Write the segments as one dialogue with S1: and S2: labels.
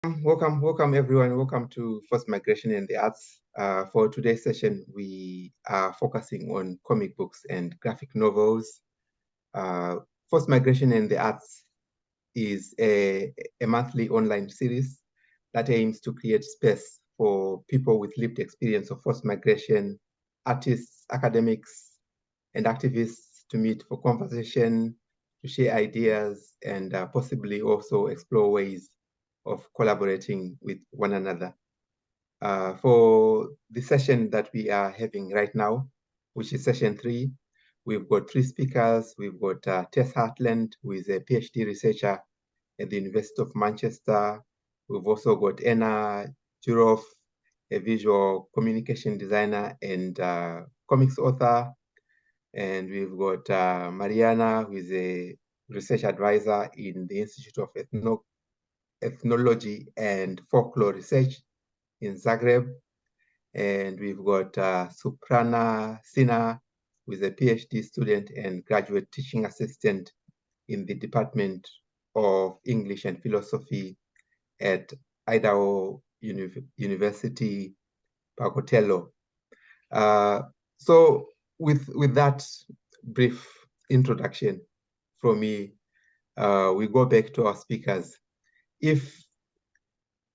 S1: Welcome everyone. Welcome to Forced Migration in the Arts. For today's session, we are focusing on comic books and graphic novels. Forced Migration in the Arts is a monthly online series that aims to create space for people with lived experience of forced migration, artists, academics, and activists to meet for conversation, to share ideas, and possibly also explore ways of collaborating with one another. For the session that we are having right now, which is session 3, we've got 3 speakers. We've got Tess Hartland, who is a PhD researcher at the University of Manchester. We've also got Anna Juroff, a visual communication designer and comics author. And we've got Mariana, who is a research advisor in the Institute of Ethnology and Folklore Research in Zagreb. And we've got Suprana Sinha, who is a PhD student and graduate teaching assistant in the Department of English and Philosophy at Idaho University, Pocatello. So with that brief introduction from me, we go back to our speakers. If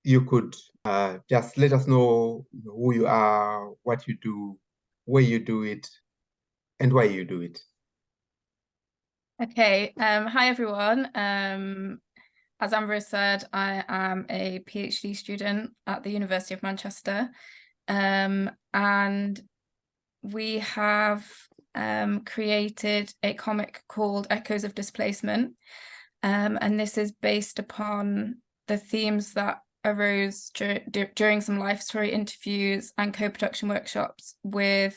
S1: you could just let us know who you are, what you do, where you do it, and why you do it.
S2: Okay, hi everyone. As Amber said, I am a PhD student at the University of Manchester, and we have created a comic called Echoes of Displacement, and this is based upon the themes that arose during some life story interviews and co-production workshops with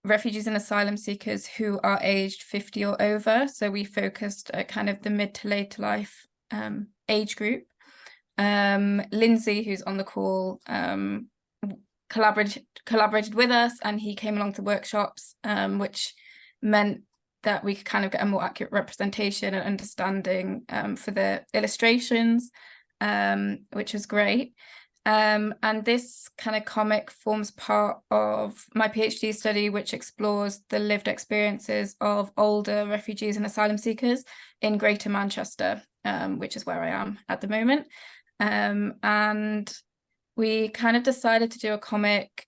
S2: refugees and asylum seekers who are aged 50 or over. So we focused at kind of the mid to later life age group. Lindsay, who's on the call, collaborated with us, and he came along to workshops, which meant that we could kind of get a more accurate representation and understanding for the illustrations, which was great. And this kind of comic forms part of my PhD study, which explores the lived experiences of older refugees and asylum seekers in Greater Manchester, which is where I am at the moment. And we kind of decided to do a comic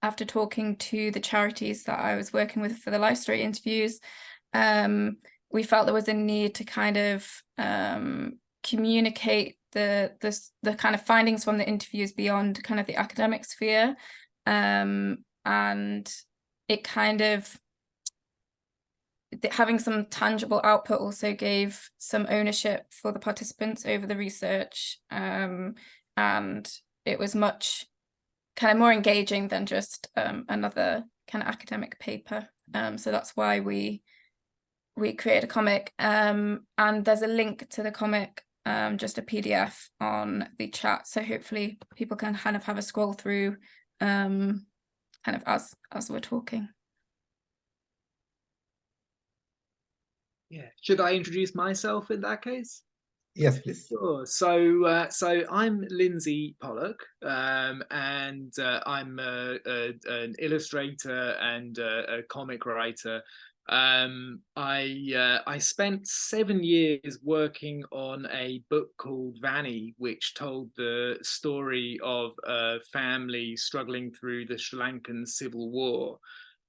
S2: after talking to the charities that I was working with for the life story interviews. We felt there was a need to kind of communicate the kind of findings from the interviews beyond kind of the academic sphere, and it kind of having some tangible output also gave some ownership for the participants over the research, and it was much kind of more engaging than just another kind of academic paper. So that's why we created a comic, and there's a link to the comic, just a PDF on the chat, so hopefully people can kind of have a scroll through kind of as we're talking.
S3: Yeah, should I introduce myself in that case?
S1: Yes, please.
S3: Sure. So I'm Lindsay Pollock, and I'm an illustrator and a comic writer. I spent 7 years working on a book called Vanny, which told the story of a family struggling through the Sri Lankan Civil War.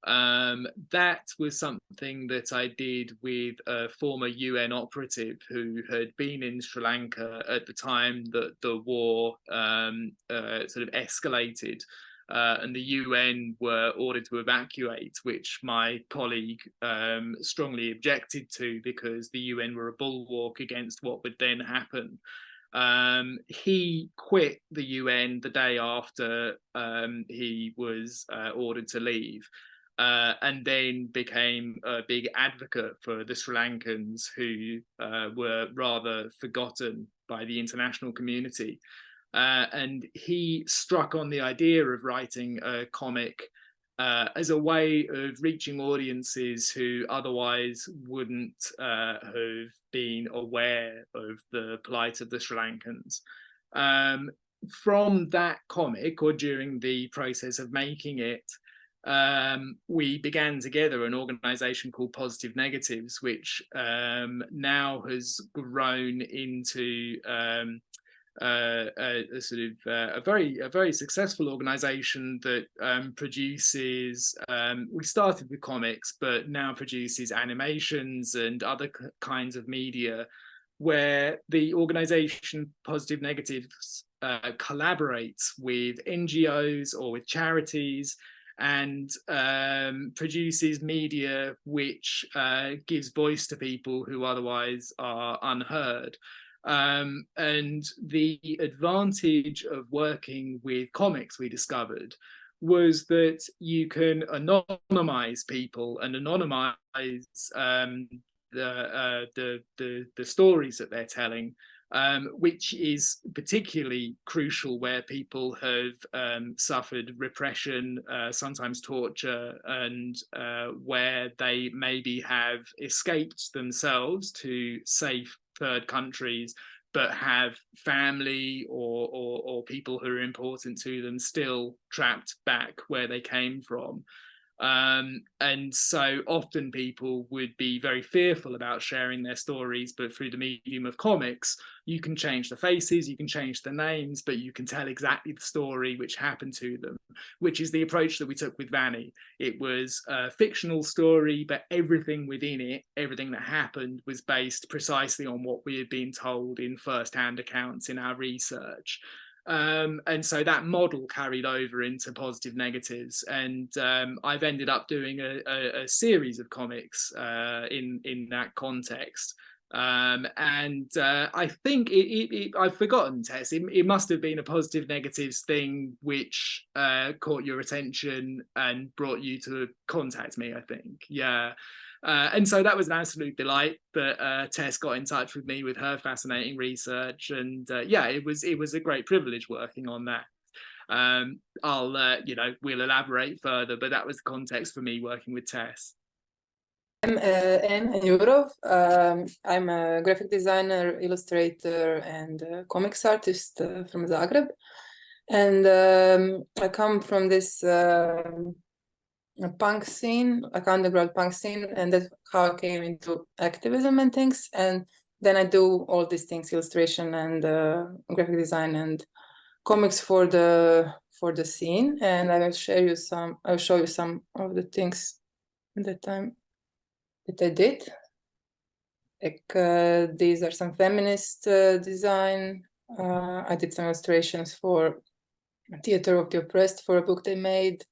S3: That was something that I did with a former UN operative who had been in Sri Lanka at the time that the war sort of escalated. And the UN were ordered to evacuate, which my colleague strongly objected to, because the UN were a bulwark against what would then happen. He quit the UN the day after he was ordered to leave, and then became a big advocate for the Sri Lankans, who were rather forgotten by the international community. And he struck on the idea of writing a comic as a way of reaching audiences who otherwise wouldn't have been aware of the plight of the Sri Lankans. From that comic, or during the process of making it, we began together an organization called PositiveNegatives, which now has grown into a sort of a very successful organization that produces, we started with comics but now produces animations and other kinds of media, where the organization PositiveNegatives collaborates with NGOs or with charities and produces media which gives voice to people who otherwise are unheard. And the advantage of working with comics, we discovered, was that you can anonymize people and anonymize the stories that they're telling, which is particularly crucial where people have suffered repression, sometimes torture, and where they maybe have escaped themselves to safe third countries, but have family or people who are important to them still trapped back where they came from. And so often people would be very fearful about sharing their stories, but through the medium of comics, you can change the faces, you can change the names, but you can tell exactly the story which happened to them, which is the approach that we took with Vanny. It was a fictional story, but everything within it, everything that happened, was based precisely on what we had been told in first-hand accounts in our research. And so that model carried over into PositiveNegatives, and I've ended up doing a series of comics in that context. And I think I've forgotten, Tess, it must have been a PositiveNegatives thing which caught your attention and brought you to contact me, I think. Yeah. And so that was an absolute delight that Tess got in touch with me with her fascinating research, and yeah, it was a great privilege working on that. We'll elaborate further, but that was the context for me working with Tess.
S4: I'm Anne Jurov. I'm a graphic designer, illustrator, and comics artist from Zagreb, and I come from this punk scene, like underground punk scene, and that's how I came into activism and things. And then I do all these things, illustration and graphic design and comics for the scene. And I will show you some of the things that I did. Like these are some feminist design. I did some illustrations for Theater of the Oppressed for a book they made.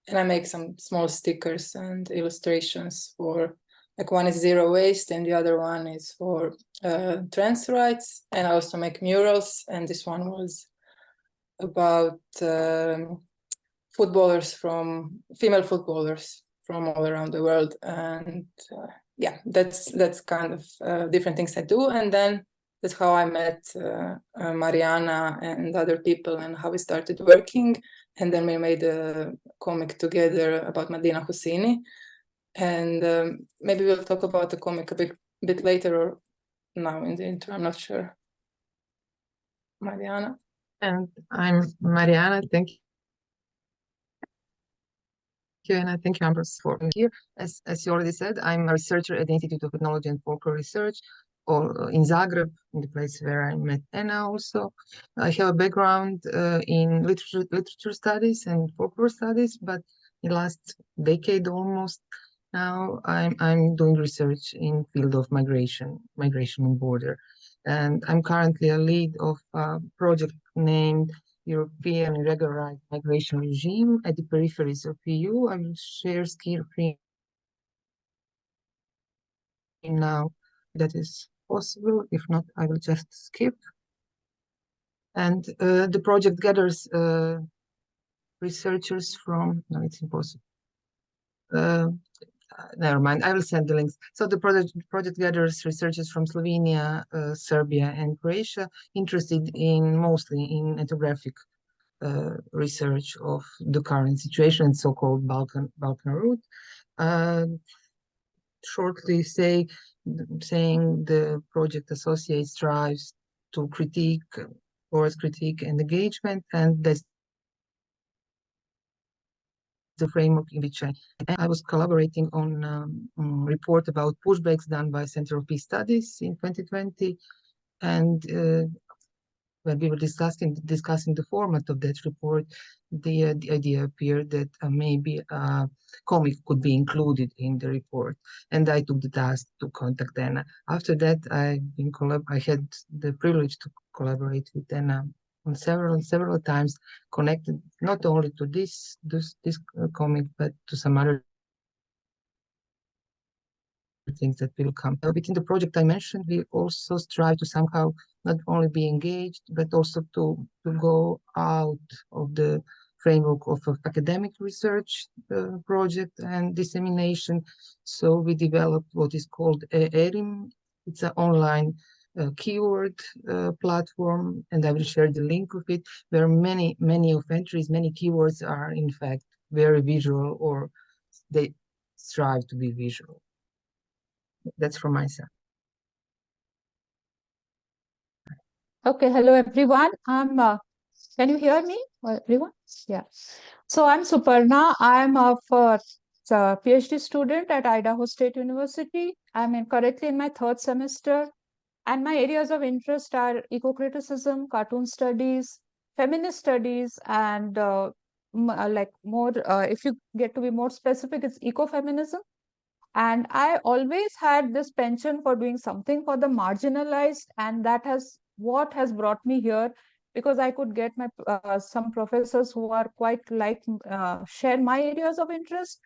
S4: And I make some small stickers and illustrations for, like, one is zero waste and the other one is for trans rights. And I also make murals, and this one was about female footballers from all around the world. And yeah, that's kind of different things I do. And then that's how I met Mariana and other people, and how we started working. And then we made a comic together about Madina Husseini. And maybe we'll talk about the comic a bit later, or now in the intro, I'm not sure. Mariana.
S5: And I'm Mariana. Thank you, and I thank you, Ambrose, for being here. As you already said, I'm a researcher at the Institute of Ethnology and Folklore Research, or in Zagreb, in the place where I met Anna also. I have a background in literature studies and folklore studies, but in the last decade almost now, I'm doing research in field of migration and border. And I'm currently a lead of a project named European Irregular Migration Regime at the peripheries of EU. I will share screen now. That is possible. If not, I will just skip. And the project gathers researchers from, no, it's impossible. Never mind, I will send the links. So the project gathers researchers from Slovenia, Serbia, and Croatia, interested mostly in ethnographic research of the current situation, so-called Balkan route. Shortly saying the project associates strives to critique, towards critique and engagement, and that's the framework in which I was collaborating on a report about pushbacks done by Center of Peace Studies in 2020, and when we were discussing the format of that report, the idea appeared that maybe a comic could be included in the report, and I took the task to contact Anna. After that, I had the privilege to collaborate with Anna on several times, connected not only to this comic, but to some other things that will come. Within the project I mentioned, we also strive to somehow not only be engaged, but also to go out of the framework of academic research project and dissemination. So we developed what is called ERIM. It's an online keyword platform, and I will share the link of it, where many of entries, many keywords are in fact very visual, or they strive to be visual. That's from my side.
S6: Okay, hello everyone. Can you hear me, everyone? Yeah. So I'm Suparna. I'm a PhD student at Idaho State University. I'm currently in my 3rd semester, and my areas of interest are eco-criticism, cartoon studies, feminist studies, and like more, if you get to be more specific, it's ecofeminism. And I always had this penchant for doing something for the marginalized, and that has what has brought me here, because I could get my some professors who are quite like share my areas of interest.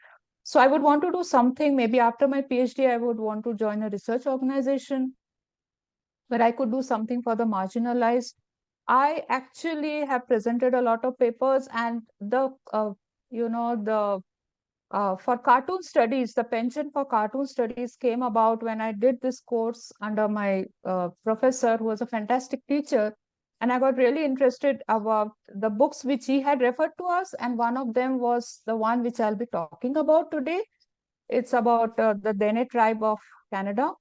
S6: So I would want to do something. Maybe after my PhD, I would want to join a research organization where I could do something for the marginalized. I actually have presented a lot of papers, and the for cartoon studies, the penchant for cartoon studies came about when I did this course under my professor, who was a fantastic teacher. And I got really interested about the books which he had referred to us. And one of them was the one which I'll be talking about today. It's about the Dene tribe of Canada.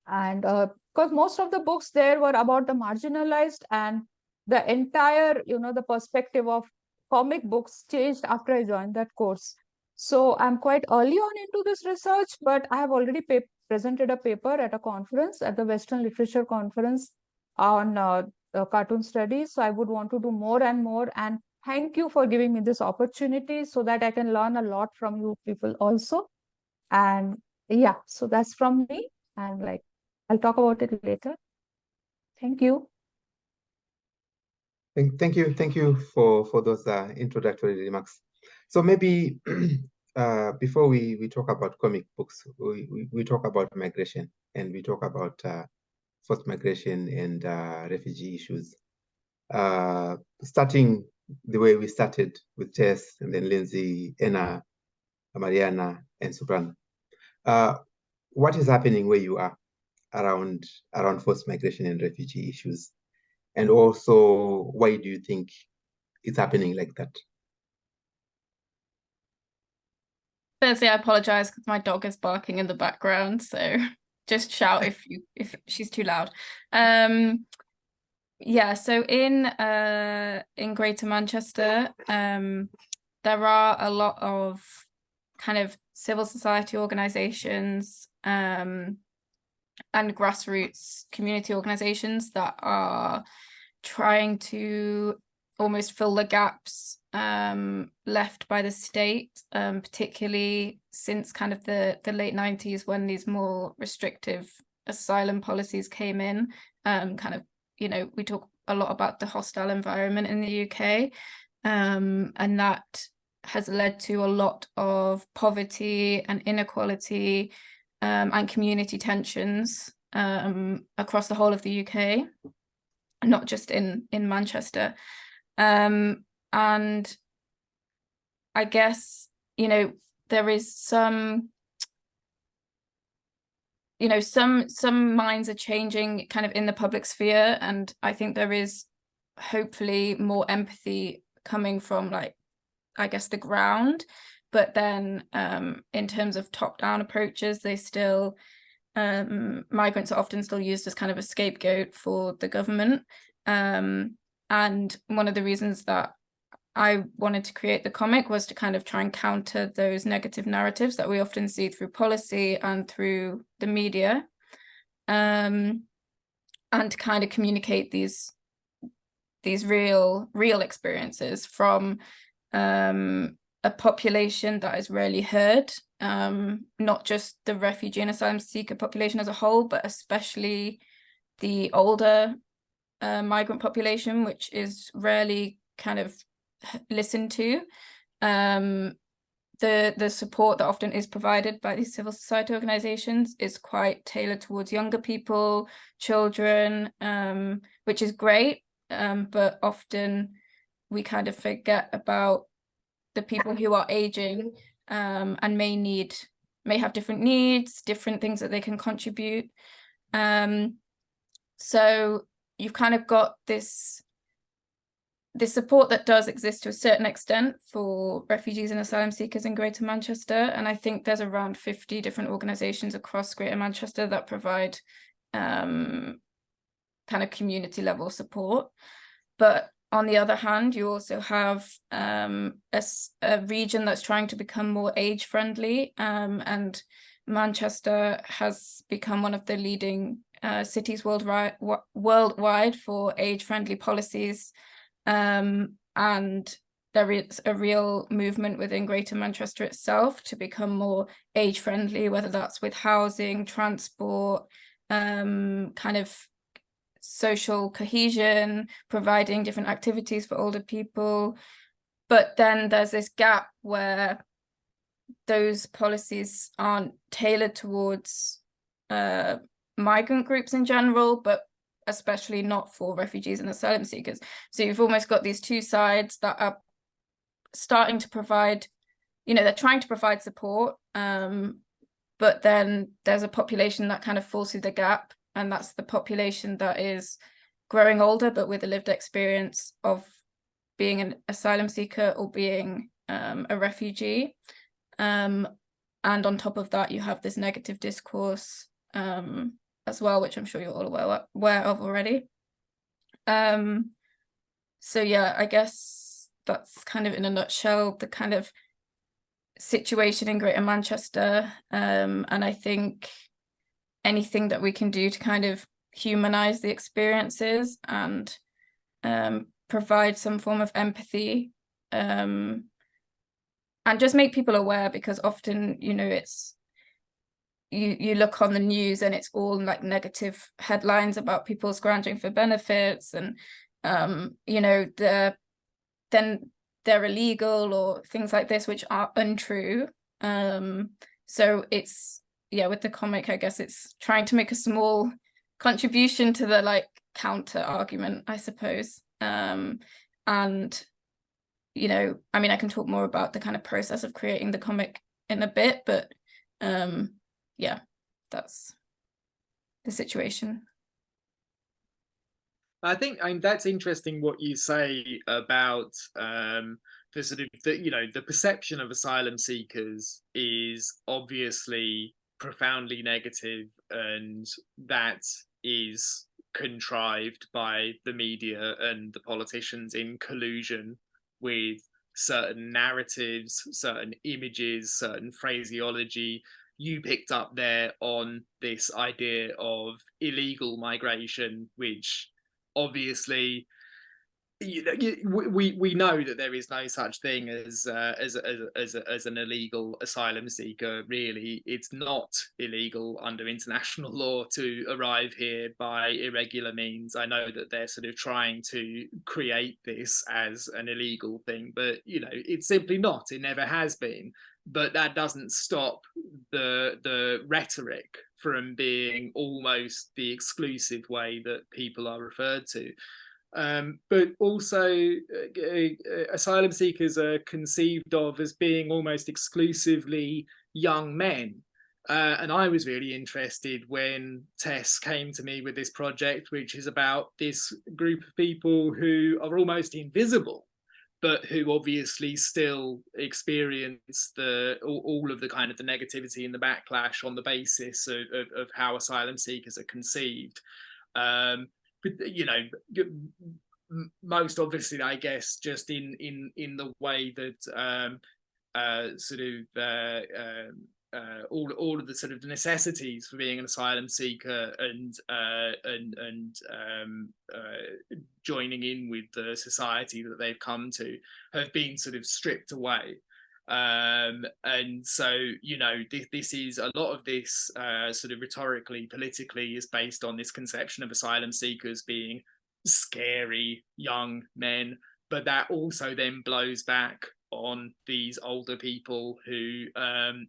S6: And because most of the books there were about the marginalized, and the entire, the perspective of comic books changed after I joined that course. So I'm quite early on into this research, but I have already presented a paper at a conference, at the Western Literature Conference, on cartoon studies. So I would want to do more and more. And thank you for giving me this opportunity so that I can learn a lot from you people also. And yeah, so that's from me. And like, I'll talk about it later. Thank you.
S1: Thank you for those introductory remarks. So maybe before we talk about comic books, we talk about migration, and we talk about forced migration and refugee issues. Starting the way we started with Tess, and then Lindsay, Anna, Mariana, and Suparna. What is happening where you are around forced migration and refugee issues? And also, why do you think it's happening like that?
S2: Firstly, I apologize because my dog is barking in the background, so just shout if she's too loud. Yeah, so in Greater Manchester, there are a lot of kind of civil society organizations and grassroots community organizations that are trying to almost fill the gaps left by the state, particularly since kind of the late 90s, when these more restrictive asylum policies came in. Kind of, we talk a lot about the hostile environment in the UK, and that has led to a lot of poverty and inequality and community tensions across the whole of the UK, not just in Manchester. And I guess, there is some minds are changing kind of in the public sphere, and I think there is hopefully more empathy coming from, like, I guess, the ground. But then in terms of top-down approaches, they still, migrants are often still used as kind of a scapegoat for the government. And one of the reasons that I wanted to create the comic was to kind of try and counter those negative narratives that we often see through policy and through the media, and to kind of communicate these real experiences from a population that is rarely heard, not just the refugee and asylum seeker population as a whole, but especially the older migrant population, which is rarely kind of listened to. The support that often is provided by these civil society organizations is quite tailored towards younger people, children, which is great, but often we kind of forget about the people who are aging, and may have different needs, different things that they can contribute. So you've kind of got this support that does exist to a certain extent for refugees and asylum seekers in Greater Manchester. And I think there's around 50 different organisations across Greater Manchester that provide kind of community level support. But on the other hand, you also have a region that's trying to become more age friendly, and Manchester has become one of the leading cities worldwide for age friendly policies. And there is a real movement within Greater Manchester itself to become more age friendly, whether that's with housing, transport, kind of social cohesion, providing different activities for older people. But then there's this gap where those policies aren't tailored towards migrant groups in general, but especially not for refugees and asylum seekers. So you've almost got these two sides that are starting to provide, they're trying to provide support, but then there's a population that kind of falls through the gap, and that's the population that is growing older but with a lived experience of being an asylum seeker or being a refugee. And on top of that, you have this negative discourse as well, which I'm sure you're all aware of already. So yeah, I guess that's kind of in a nutshell the kind of situation in Greater Manchester. And I think anything that we can do to kind of humanize the experiences and provide some form of empathy, and just make people aware, because often, it's you look on the news and it's all like negative headlines about people scrounging for benefits, and then they're illegal or things like this, which are untrue. So it's, with the comic, I guess it's trying to make a small contribution to the like counter argument, I suppose. And I mean, I can talk more about the kind of process of creating the comic in a bit, but yeah, that's the situation.
S3: I think that's interesting what you say about the sort of the perception of asylum seekers is obviously profoundly negative, and that is contrived by the media and the politicians in collusion with certain narratives, certain images, certain phraseology. You picked up there on this idea of illegal migration, which obviously we know that there is no such thing as an illegal asylum seeker. Really, it's not illegal under international law to arrive here by irregular means. I know that they're sort of trying to create this as an illegal thing, but it's simply not. It never has been. But that doesn't stop the rhetoric from being almost the exclusive way that people are referred to. But also asylum seekers are conceived of as being almost exclusively young men. And I was really interested when Tess came to me with this project, which is about this group of people who are almost invisible, but who obviously still experience all of the kind of the negativity and the backlash on the basis of how asylum seekers are conceived. But, you know, most obviously, I guess, just in the way that all of the sort of necessities for being an asylum seeker and joining in with the society that they've come to have been sort of stripped away. And so, you know, this is a lot of this sort of rhetorically, politically is based on this conception of asylum seekers being scary young men, but that also then blows back on these older people who,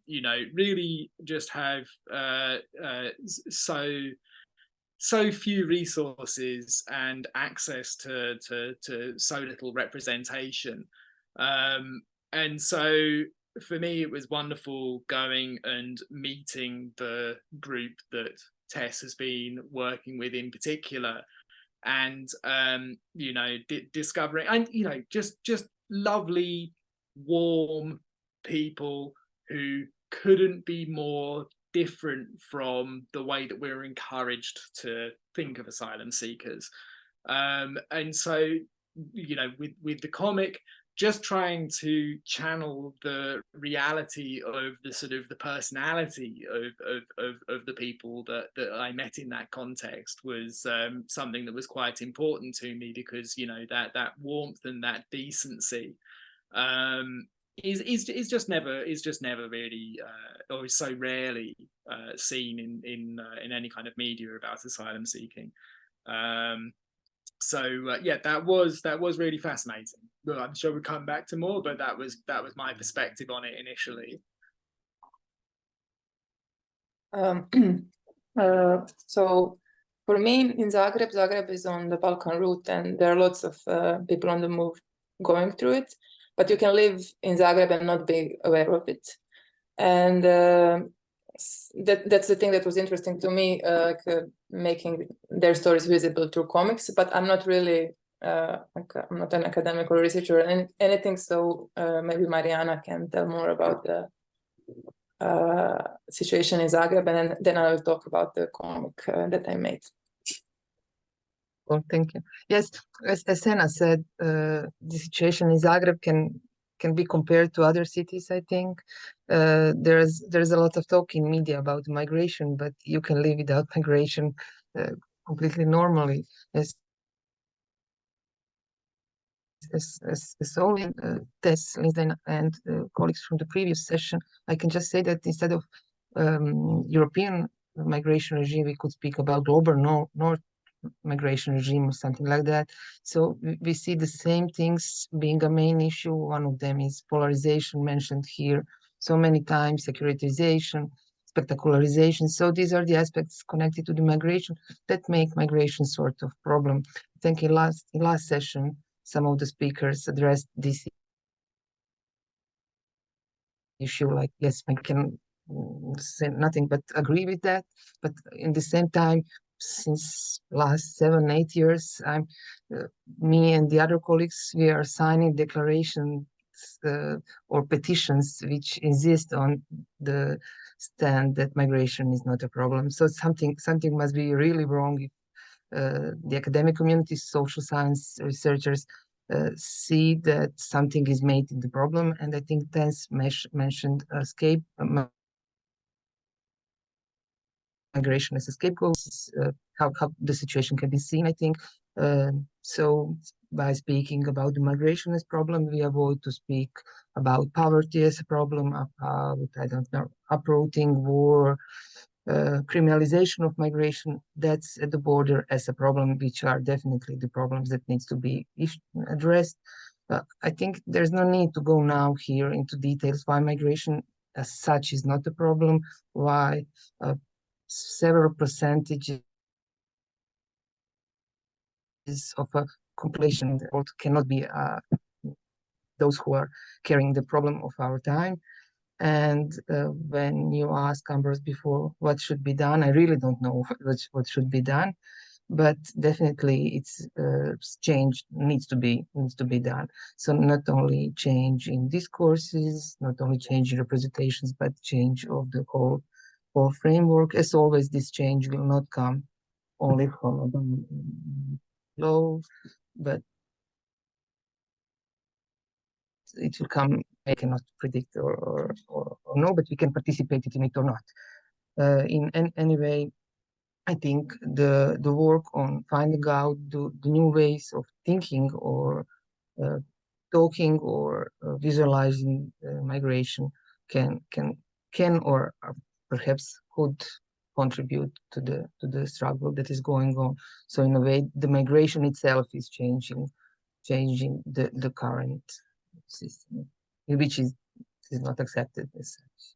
S3: you know, really just have so few resources and access to so little representation. And so for me, it was wonderful going and meeting the group that Tess has been working with in particular, and you know, discovering, and you know, just lovely, warm people who couldn't be more different from the way that we're encouraged to think of asylum seekers. And so, you know, with the comic, just trying to channel the reality of the sort of the personality of the people that I met in that context was something that was quite important to me, because, you know, that warmth and that decency is just never really or is so rarely seen in any kind of media about asylum seeking. So yeah, that was really fascinating. Well, I'm sure we'll come back to more, but that was my perspective on it initially.
S4: So for me in Zagreb is on the Balkan route, and there are lots of people on the move going through it, but you can live in Zagreb and not be aware of it. And that's the thing that was interesting to me, making their stories visible through comics. But I'm not really I'm not an academic or researcher or anything, so maybe Mariana can tell more about the situation in Zagreb, and then I will talk about the comic that I made.
S5: Well, thank you. Yes, as Sena said, the situation in Zagreb can be compared to other cities. I think there's a lot of talk in media about migration, but you can live without migration completely normally. As only Tess, Lindsay, and colleagues from the previous session, I can just say that instead of European migration regime, we could speak about global North migration regime or something like that. So we see the same things being a main issue. One of them is polarization, mentioned here so many times, securitization, spectacularization. So these are the aspects connected to the migration that make migration sort of problem. I think in last session, some of the speakers addressed this issue, like, yes, I can say nothing but agree with that. But in the same time, since last 7-8 years, me and the other colleagues, we are signing declarations or petitions which insist on the stand that migration is not a problem. So something must be really wrong if the academic community, social science researchers see that something is made in the problem. And I think Tess mentioned migration as a scapegoat, how the situation can be seen, I think. So by speaking about the migration as problem, we avoid to speak about poverty as a problem, about, I don't know, uprooting, war, criminalization of migration. That's at the border as a problem, which are definitely the problems that needs to be addressed. I think there's no need to go now here into details why migration as such is not a problem, why several percentages of a population in the world cannot be those who are carrying the problem of our time. And when you ask Ambrose before what should be done, I really don't know what should be done, but definitely it's change needs to be done. So not only change in discourses, not only change in representations, but change of the whole framework. As always, this change will not come only from law, but it will come. I cannot predict or no, but we can participate in it or not. In any way, I think the work on finding out the new ways of thinking or talking or visualizing migration can or perhaps could contribute to the struggle that is going on. So in a way, the migration itself is changing the current system, which is not accepted as such.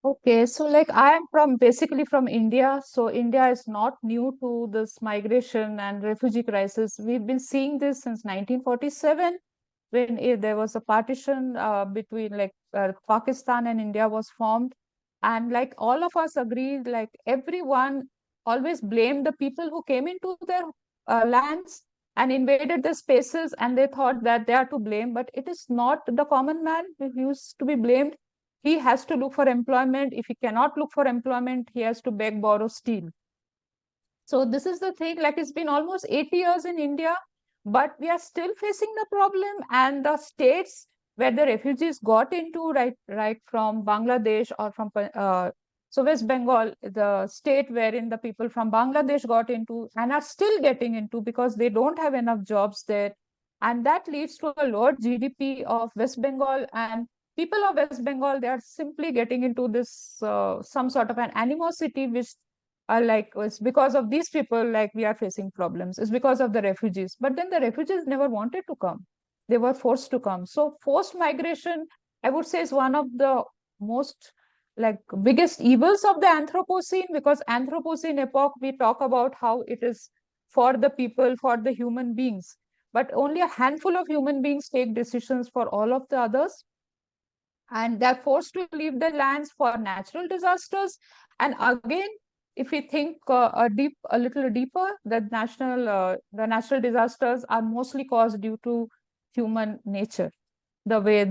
S6: Okay, so like I am basically from India, so India is not new to this migration and refugee crisis. We've been seeing this since 1947, when there was a partition between Pakistan and India was formed, and like all of us agreed, like everyone always blamed the people who came into their lands and invaded the spaces, and they thought that they are to blame, but it is not the common man who used to be blamed. He has to look for employment. If he cannot look for employment, he has to beg, borrow, steal. So this is the thing, like it's been almost 80 years in India, but we are still facing the problem. And the states where the refugees got into, right from Bangladesh or from so West Bengal, the state wherein the people from Bangladesh got into and are still getting into because they don't have enough jobs there. And that leads to a lower GDP of West Bengal, and people of West Bengal, they are simply getting into this some sort of an animosity, which are like, it's because of these people, like we are facing problems. It's because of the refugees. But then the refugees never wanted to come. They were forced to come. So forced migration, I would say, is one of the most like biggest evils of the Anthropocene, because Anthropocene epoch, we talk about how it is for the people, for the human beings. But only a handful of human beings take decisions for all of the others. And they're forced to leave their lands for natural disasters. And again, if we think a little deeper, the natural disasters are mostly caused due to human nature. The way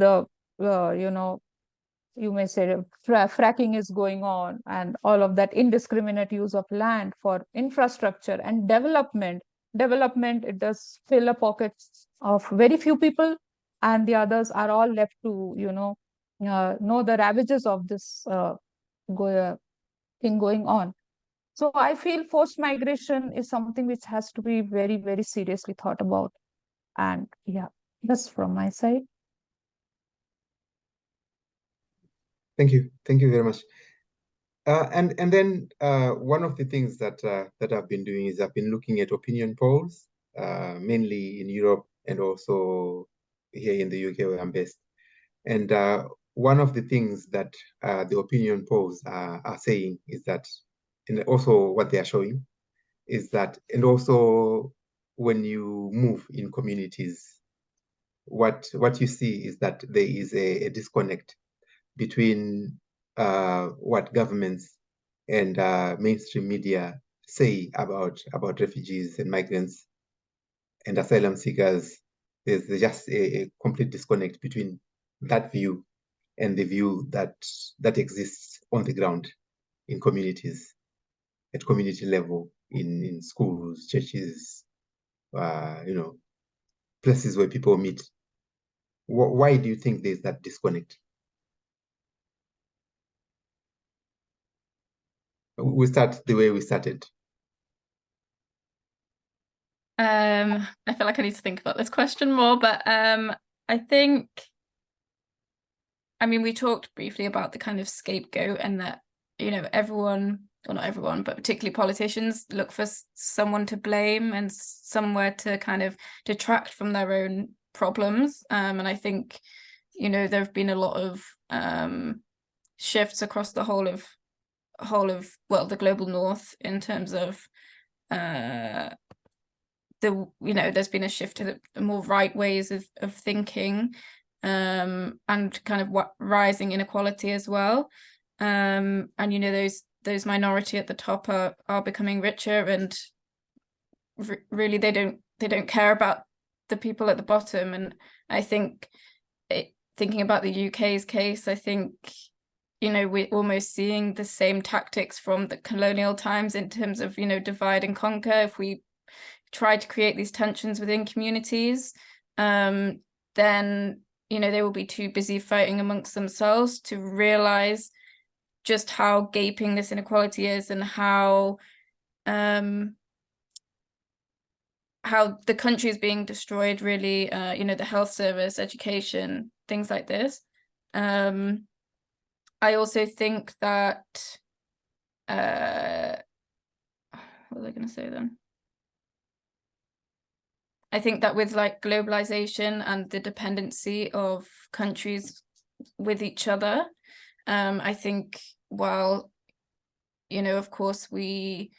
S6: you may say fracking is going on, and all of that indiscriminate use of land for infrastructure and development. It does fill a pockets of very few people, and the others are all left to know the ravages of this thing going on. So I feel forced migration is something which has to be very, very seriously thought about. And yeah, that's from my side.
S1: Thank you very much. And then one of the things that I've been doing is I've been looking at opinion polls, mainly in Europe and also here in the UK where I'm based. And one of the things that the opinion polls are saying is that, and also what they are showing, is that, and also when you move in communities, what you see is that there is a disconnect between what governments and mainstream media say about refugees and migrants and asylum seekers. There's just a complete disconnect between that view and the view that exists on the ground in communities, at community level, in schools, churches, places where people meet. Why do you think there's that disconnect? We start the way we started.
S2: I feel like I need to think about this question more, but I think, I mean, we talked briefly about the kind of scapegoat, and that, everyone, or not everyone, but particularly politicians, look for someone to blame and somewhere to kind of detract from their own problems. And I think, there have been a lot of shifts across the whole of the global north in terms of the there's been a shift to the more right ways of thinking, and kind of rising inequality as well. And those minority at the top are becoming richer, and really they don't care about the people at the bottom. And I think thinking about the UK's case, I think we're almost seeing the same tactics from the colonial times in terms of divide and conquer. If we try to create these tensions within communities, then they will be too busy fighting amongst themselves to realize just how gaping this inequality is, and how the country is being destroyed, really. The health service, education, things like this. I also think that what was I going to say then? I think that with like globalization and the dependency of countries with each other, I think while of course we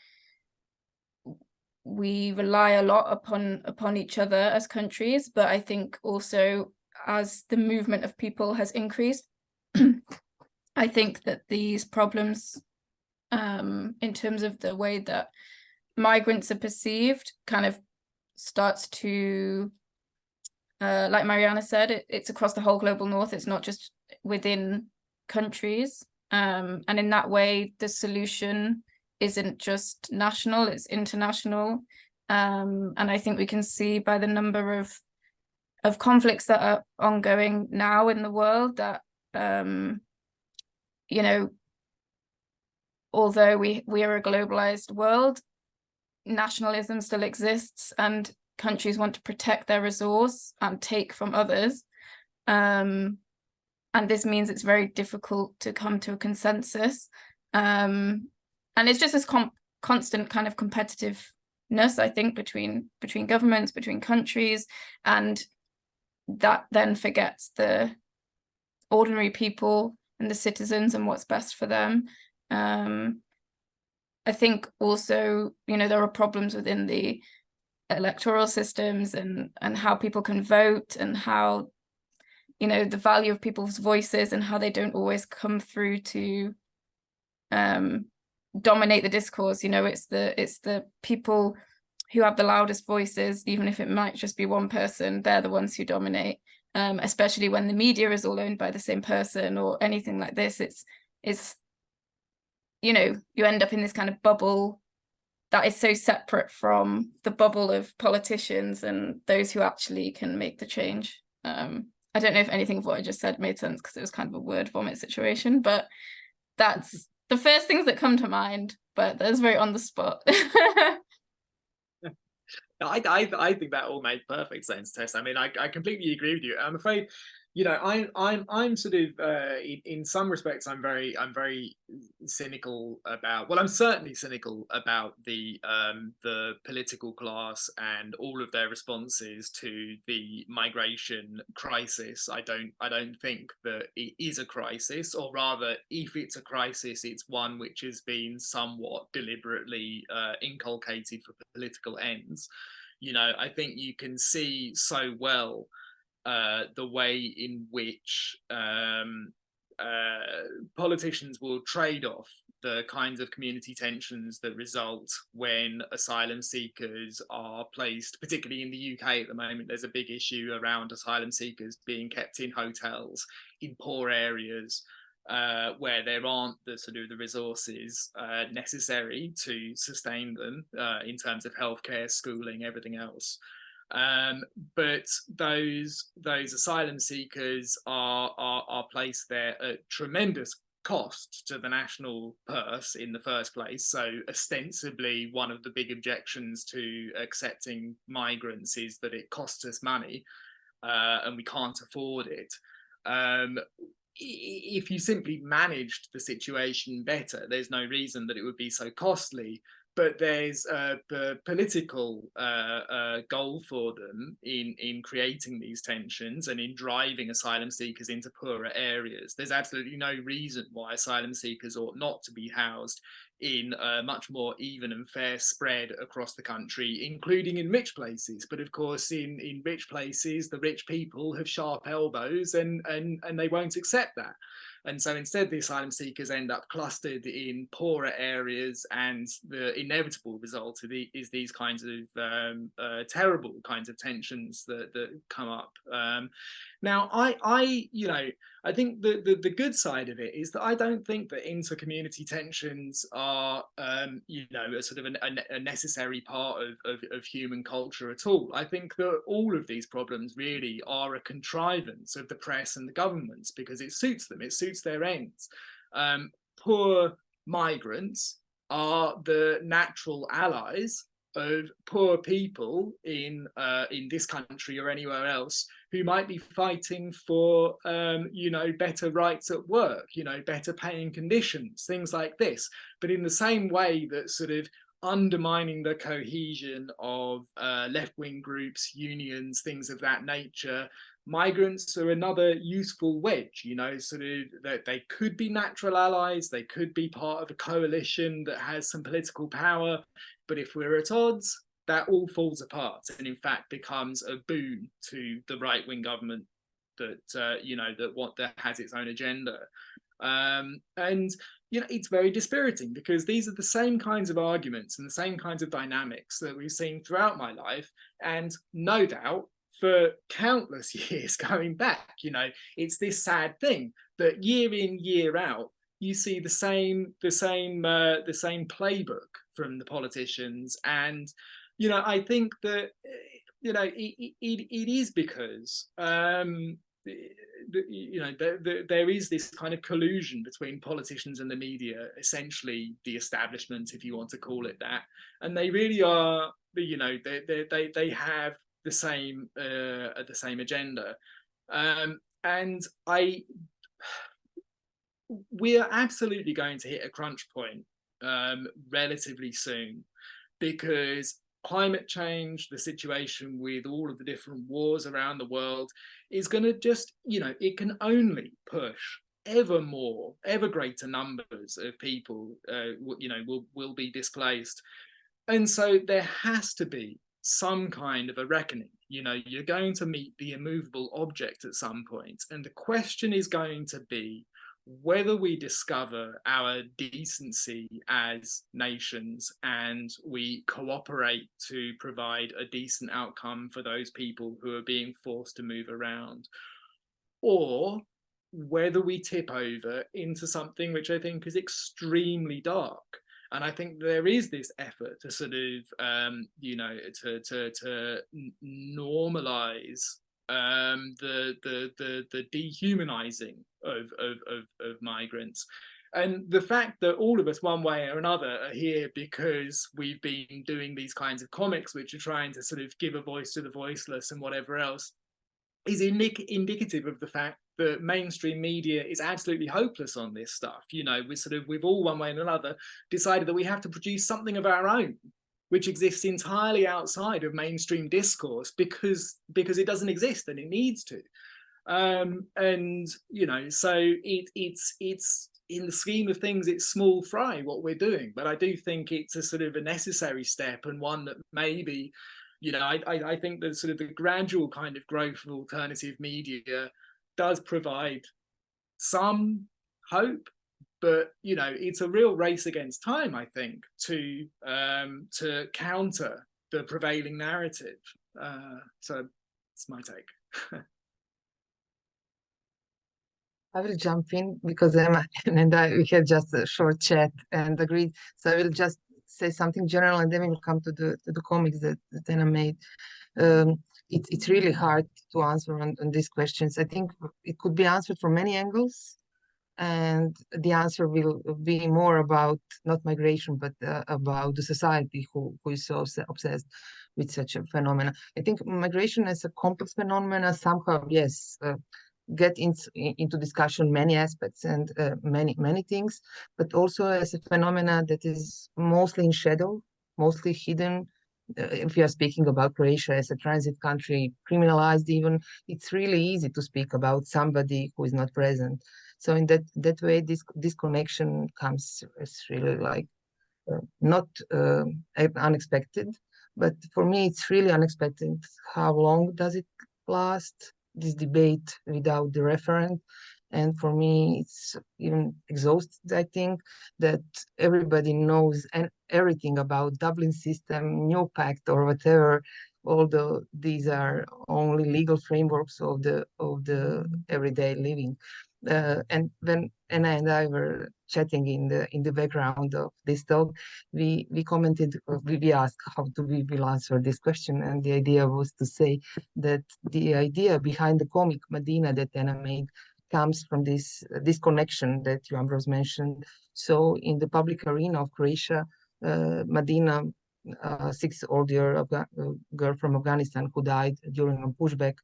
S2: rely a lot upon each other as countries, but I think also as the movement of people has increased, I think that these problems, in terms of the way that migrants are perceived, kind of starts to, like Mariana said, it's across the whole global north. It's not just within countries. And in that way, the solution isn't just national, it's international. And I think we can see by the number of conflicts that are ongoing now in the world that, although we are a globalized world, nationalism still exists, and countries want to protect their resource and take from others. And this means it's very difficult to come to a consensus. And it's just this constant kind of competitiveness, I think, between governments, between countries, and that then forgets the ordinary people and the citizens and what's best for them. I think also, there are problems within the electoral systems and how people can vote, and how, the value of people's voices, and how they don't always come through to dominate the discourse. It's the people who have the loudest voices, even if it might just be one person, they're the ones who dominate. Especially when the media is all owned by the same person or anything like this. It's you end up in this kind of bubble that is so separate from the bubble of politicians and those who actually can make the change. I don't know if anything of what I just said made sense, because it was kind of a word vomit situation, but that's the first things that come to mind, but that's very on the spot.
S3: I think that all made perfect sense, Tess. I mean, I completely agree with you. I'm afraid, I'm sort of in some respects I'm very cynical about. Well, I'm certainly cynical about the political class and all of their responses to the migration crisis. I don't think that it is a crisis, or rather, if it's a crisis, it's one which has been somewhat deliberately inculcated for political ends. I think you can see so well the way in which politicians will trade off the kinds of community tensions that result when asylum seekers are placed, particularly in the UK at the moment. There's a big issue around asylum seekers being kept in hotels in poor areas, where there aren't the sort of the resources necessary to sustain them in terms of healthcare, schooling, everything else. But those asylum seekers are placed there at tremendous cost to the national purse in the first place. So ostensibly, one of the big objections to accepting migrants is that it costs us money, and we can't afford it. If you simply managed the situation better, there's no reason that it would be so costly. But there's a political goal for them in creating these tensions and in driving asylum seekers into poorer areas. There's absolutely no reason why asylum seekers ought not to be housed in a much more even and fair spread across the country, including in rich places. But of course, in rich places, the rich people have sharp elbows and they won't accept that. And so instead, the asylum seekers end up clustered in poorer areas, and the inevitable result is these kinds of terrible kinds of tensions that come up. Now, I think the good side of it is that I don't think that inter-community tensions are, a sort of a necessary part of human culture at all. I think that all of these problems really are a contrivance of the press and the governments because it suits them, it suits their ends. Poor migrants are the natural allies of poor people in this country or anywhere else who might be fighting for better rights at work, better paying conditions, things like this. But in the same way that sort of undermining the cohesion of left-wing groups, unions, things of that nature, migrants are another useful wedge, sort of that they could be natural allies, they could be part of a coalition that has some political power. But if we're at odds, that all falls apart and in fact becomes a boon to the right-wing government that that has its own agenda. And it's very dispiriting because these are the same kinds of arguments and the same kinds of dynamics that we've seen throughout my life, and no doubt for countless years going back. It's this sad thing that year in, year out, you see the same playbook from the politicians. And I think that it is because there is this kind of collusion between politicians and the media, essentially the establishment, if you want to call it that, and they really are, they have the same agenda, and we are absolutely going to hit a crunch point relatively soon, because climate change, the situation with all of the different wars around the world, is going to just, it can only push ever greater numbers of people, will be displaced. And so there has to be some kind of a reckoning. You're going to meet the immovable object at some point. And the question is going to be whether we discover our decency as nations and we cooperate to provide a decent outcome for those people who are being forced to move around, or whether we tip over into something which I think is extremely dark. And I think there is this effort to sort of, to normalize the dehumanizing of migrants. And the fact that all of us, one way or another, are here because we've been doing these kinds of comics which are trying to sort of give a voice to the voiceless and whatever else, is indicative of the fact that mainstream media is absolutely hopeless on this stuff. We've all, one way or another, decided that we have to produce something of our own, which exists entirely outside of mainstream discourse because it doesn't exist and it needs to. So it's in the scheme of things, it's small fry what we're doing, but I do think it's a sort of a necessary step, and one that maybe, I think that sort of the gradual kind of growth of alternative media does provide some hope, but it's a real race against time, I think, to counter the prevailing narrative. So it's my take.
S5: I will jump in because Emma and we had just a short chat and agreed. So I will just say something general, and then we will come to the comics that Emma made. It's really hard to answer on these questions. I think it could be answered from many angles, and the answer will be more about not migration, but about the society who is so obsessed with such a phenomena. I think migration as a complex phenomena somehow, yes, get into discussion many aspects and many things, but also as a phenomena that is mostly in shadow, mostly hidden. If we are speaking about Croatia as a transit country, criminalized even, it's really easy to speak about somebody who is not present. So in that way, this connection comes as really like not unexpected, but for me it's really unexpected. How long does it last, this debate without the referent? And for me, it's even exhausted, I think, that everybody knows and everything about Dublin system, new pact or whatever, although these are only legal frameworks of the everyday living. And when Anna and I were chatting in the background of this talk, we commented, we asked how we will answer this question, and the idea was to say that the idea behind the comic Medina that Anna made comes from this connection that you, Ambrose, mentioned. So in the public arena of Croatia, Medina, 6-year-old girl from Afghanistan who died during a pushback,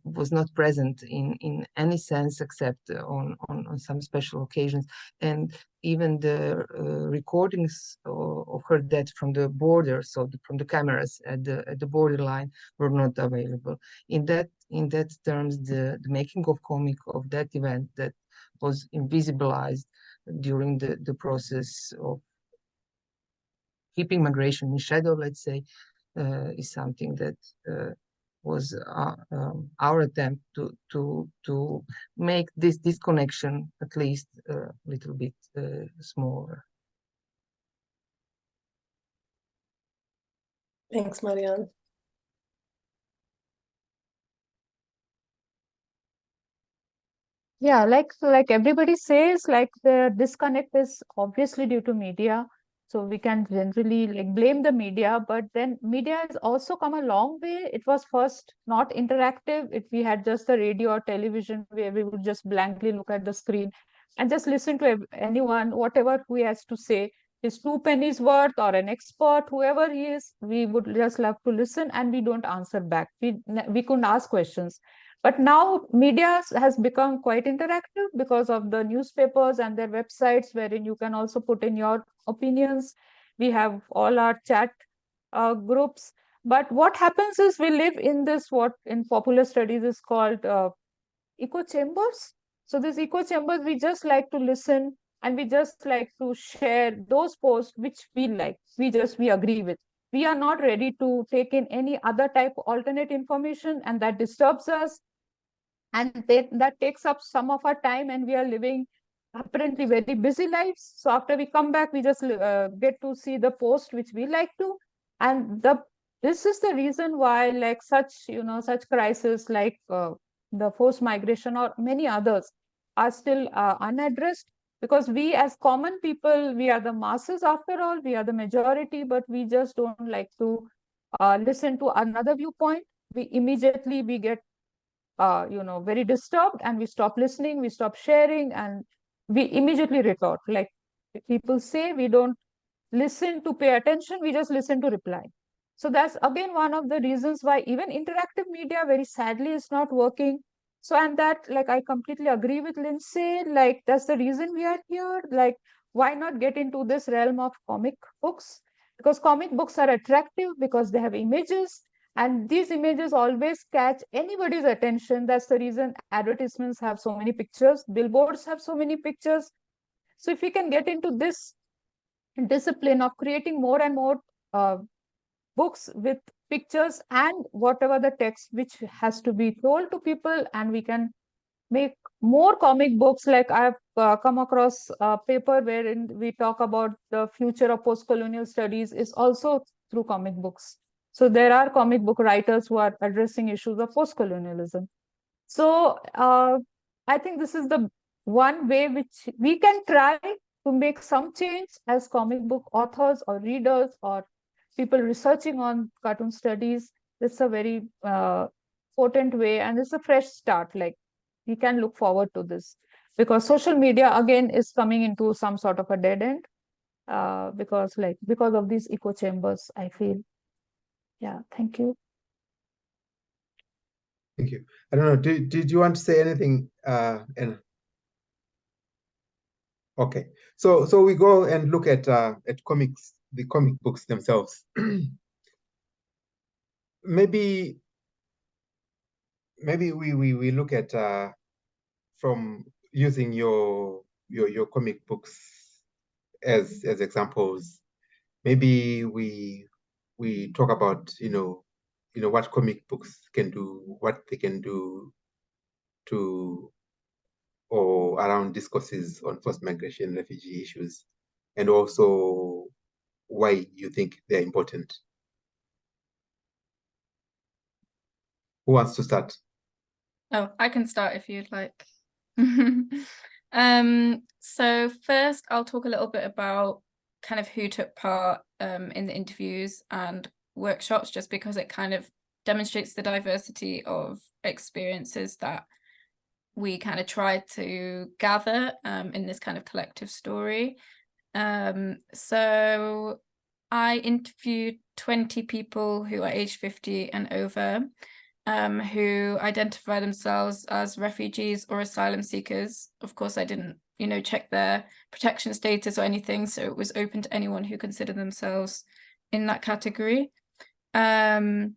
S5: was not present in any sense except on some special occasions. And even the recordings of her death from the border, so from the cameras at the borderline, were not available. In that terms, the making of comic of that event that was invisibilized during the process of keeping migration in shadow, let's say, is something that was our attempt to make this connection at least a little bit smaller.
S4: Thanks, Marianne.
S6: Yeah, like everybody says, like the disconnect is obviously due to media. So we can generally like blame the media, but then media has also come a long way. It was first not interactive. If we had just the radio or television where we would just blankly look at the screen and just listen to anyone, whatever he has to say, his 2 pennies worth or an expert, whoever he is, we would just love to listen and we don't answer back. We couldn't ask questions. But now media has become quite interactive because of the newspapers and their websites, wherein you can also put in your opinions. We have all our chat groups. But what happens is we live in this, what in popular studies is called echo chambers. So these echo chambers, we just like to listen and we just like to share those posts which we like, we agree with. We are not ready to take in any other type of alternate information, and that disturbs us. And that takes up some of our time, and we are living apparently very busy lives. So after we come back, we just get to see the post which we like to. And this is the reason why like such crises like the forced migration or many others are still unaddressed, because we as common people, we are the masses after all, we are the majority, but we just don't like to listen to another viewpoint. We get very disturbed, and we stop listening, we stop sharing, and we immediately retort. Like people say, we don't listen to pay attention, we just listen to reply. So that's again one of the reasons why even interactive media very sadly is not working. So, and that, like, I completely agree with Lindsay, like that's the reason we are here. Like, why not get into this realm of comic books? Because comic books are attractive because they have images, and these images always catch anybody's attention. That's the reason advertisements have so many pictures, billboards have so many pictures. So if we can get into this discipline of creating more and more books with pictures and whatever the text which has to be told to people, and we can make more comic books. Like I've come across a paper wherein we talk about the future of post-colonial studies is also through comic books. So there are comic book writers who are addressing issues of post-colonialism. So I think this is the one way which we can try to make some change as comic book authors or readers or people researching on cartoon studies. It's a very potent way, and it's a fresh start. Like we can look forward to this, because social media again is coming into some sort of a dead end because of these echo chambers, I feel. Yeah, thank you.
S1: Thank you. I don't know, did you want to say anything, Anna? Okay, so we go and look at comics, the comic books themselves. maybe we look at from using your comic books as examples, maybe we talk about what comic books can do, what they can do to or around discourses on forced migration, refugee issues, and also why you think they're important. Who wants to start?
S2: Oh, I can start if you'd like. So first I'll talk a little bit about kind of who took part in the interviews and workshops, just because it kind of demonstrates the diversity of experiences that we kind of tried to gather in this kind of collective story. So I interviewed 20 people who are age 50 and over, who identify themselves as refugees or asylum seekers. Of course, I didn't, check their protection status or anything, so it was open to anyone who considered themselves in that category. And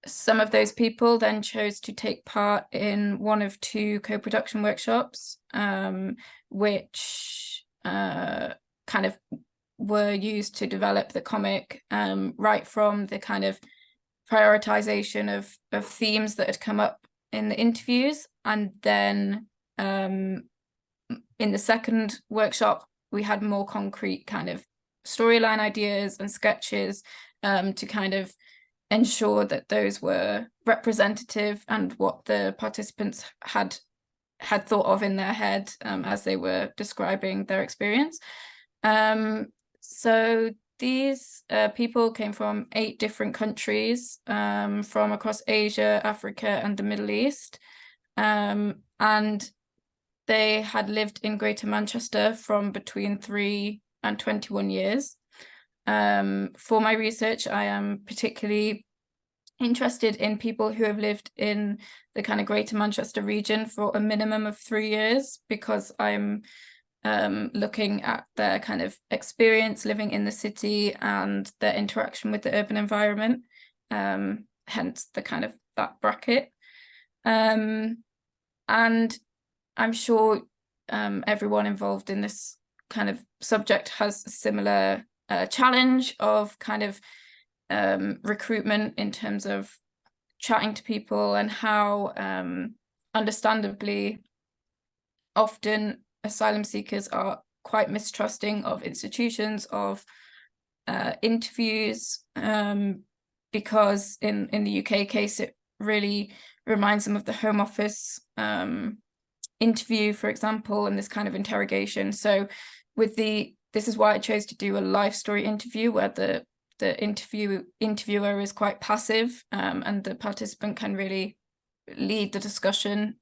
S2: some of those people then chose to take part in one of 2 co-production workshops, which kind of were used to develop the comic, right from the kind of prioritization of themes that had come up in the interviews. And then in the second workshop, we had more concrete kind of storyline ideas and sketches to kind of ensure that those were representative and what the participants had thought of in their head as they were describing their experience. So these people came from 8 different countries, from across Asia, Africa, and the Middle East. And they had lived in Greater Manchester from between 3 and 21 years. For my research, I am particularly interested in people who have lived in the kind of Greater Manchester region for a minimum of 3 years, because I'm looking at their kind of experience living in the city and their interaction with the urban environment, hence the kind of that bracket. And I'm sure everyone involved in this kind of subject has a similar challenge of kind of recruitment in terms of chatting to people, and how understandably often asylum seekers are quite mistrusting of institutions, of interviews, because in the UK case, it really reminds them of the Home Office interview, for example, and this kind of interrogation. So this is why I chose to do a life story interview, where the interviewer is quite passive, and the participant can really lead the discussion.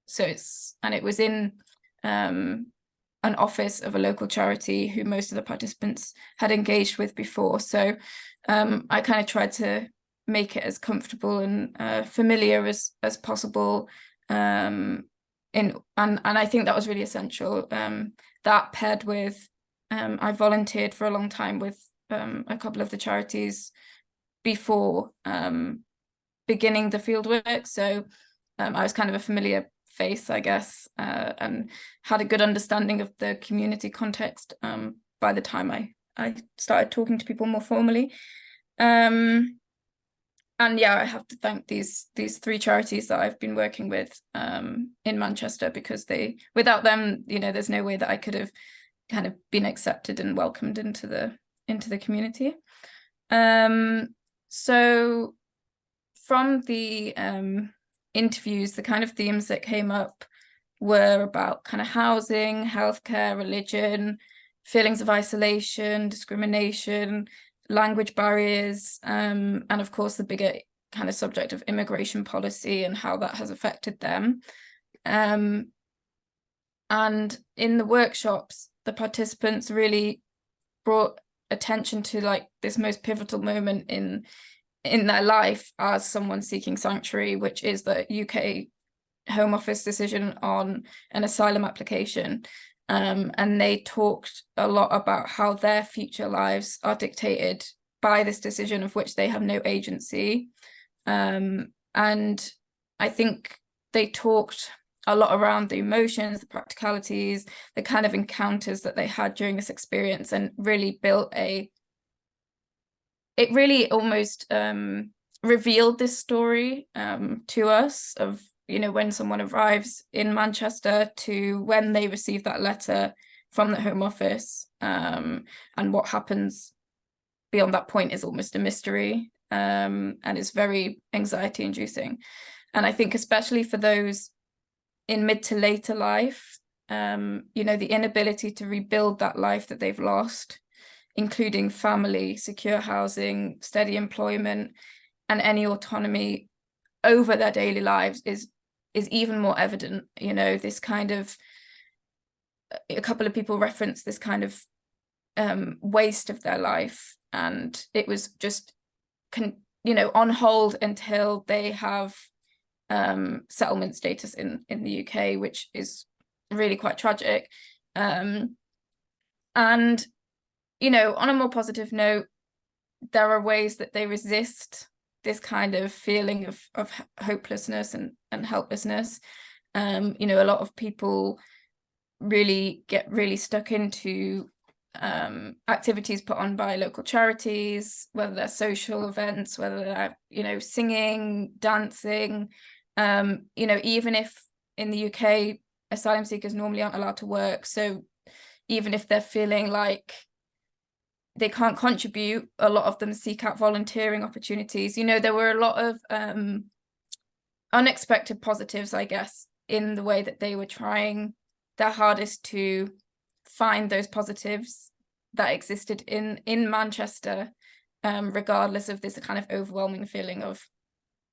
S2: So it was in an office of a local charity who most of the participants had engaged with before. So I kind of tried to make it as comfortable and familiar as possible. And I think that was really essential. That paired with, I volunteered for a long time with a couple of the charities before beginning the fieldwork. So I was kind of a familiar face, I guess, and had a good understanding of the community context by the time I started talking to people more formally. And yeah, I have to thank these 3 charities that I've been working with in Manchester, because without them, there's no way that I could have kind of been accepted and welcomed into the community. So from the interviews, the kind of themes that came up were about kind of housing, healthcare, religion, feelings of isolation, discrimination, language barriers, and of course the bigger kind of subject of immigration policy and how that has affected them. And in the workshops, the participants really brought attention to like this most pivotal moment in their life as someone seeking sanctuary, which is the UK Home Office decision on an asylum application. And they talked a lot about how their future lives are dictated by this decision, of which they have no agency. And I think they talked a lot around the emotions, the practicalities, the kind of encounters that they had during this experience, and really built it really almost revealed this story to us of, when someone arrives in Manchester to when they receive that letter from the Home Office, and what happens beyond that point is almost a mystery, and it's very anxiety inducing. And I think especially for those in mid to later life, the inability to rebuild that life that they've lost, including family, secure housing, steady employment, and any autonomy over their daily lives is even more evident. This kind of, a couple of people referenced this kind of waste of their life, and it was just on hold until they have settlement status in the UK, which is really quite tragic. And on a more positive note, there are ways that they resist this kind of feeling of hopelessness and helplessness. A lot of people really get stuck into activities put on by local charities, whether they're social events, whether they're singing, dancing, even if in the UK asylum seekers normally aren't allowed to work, so even if they're feeling like they can't contribute, a lot of them seek out volunteering opportunities. There were a lot of unexpected positives, I guess, in the way that they were trying their hardest to find those positives that existed in Manchester, regardless of this kind of overwhelming feeling of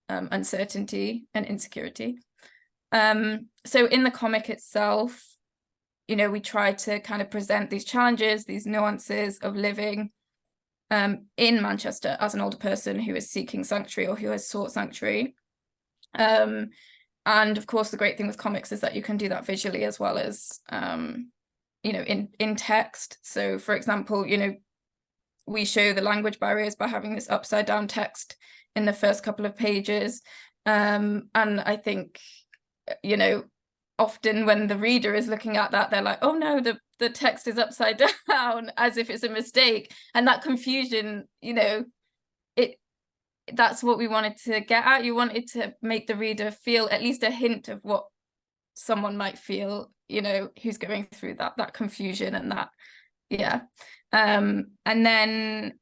S2: uncertainty and insecurity. So in the comic itself, we try to kind of present these challenges, these nuances of living in Manchester as an older person who is seeking sanctuary or who has sought sanctuary. And of course, the great thing with comics is that you can do that visually as well as in text. So for example, we show the language barriers by having this upside down text in the first couple of pages, and I think often when the reader is looking at that, they're like, oh no, the text is upside down, as if it's a mistake. And that confusion, that's what we wanted to get at. You wanted to make the reader feel at least a hint of what someone might feel, who's going through that confusion and that, yeah. And then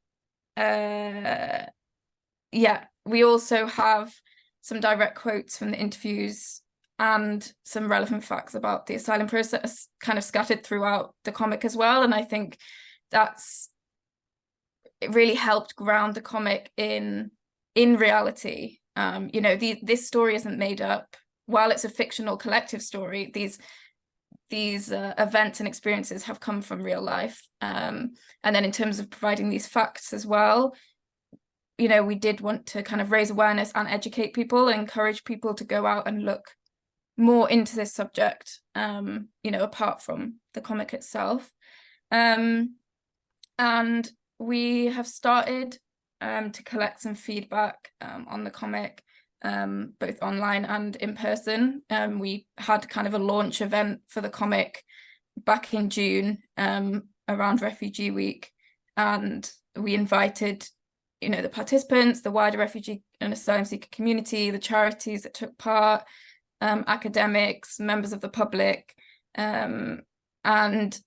S2: we also have some direct quotes from the interviews and some relevant facts about the asylum process kind of scattered throughout the comic as well. And I think it really helped ground the comic in reality. This story isn't made up. While it's a fictional collective story, these events and experiences have come from real life. And then in terms of providing these facts as well, we did want to kind of raise awareness and educate people and encourage people to go out and look more into this subject, apart from the comic itself. And we have started to collect some feedback on the comic, both online and in person. We had kind of a launch event for the comic back in June, around Refugee Week, and we invited the participants, the wider refugee and asylum seeker community, the charities that took part, academics, members of the public, and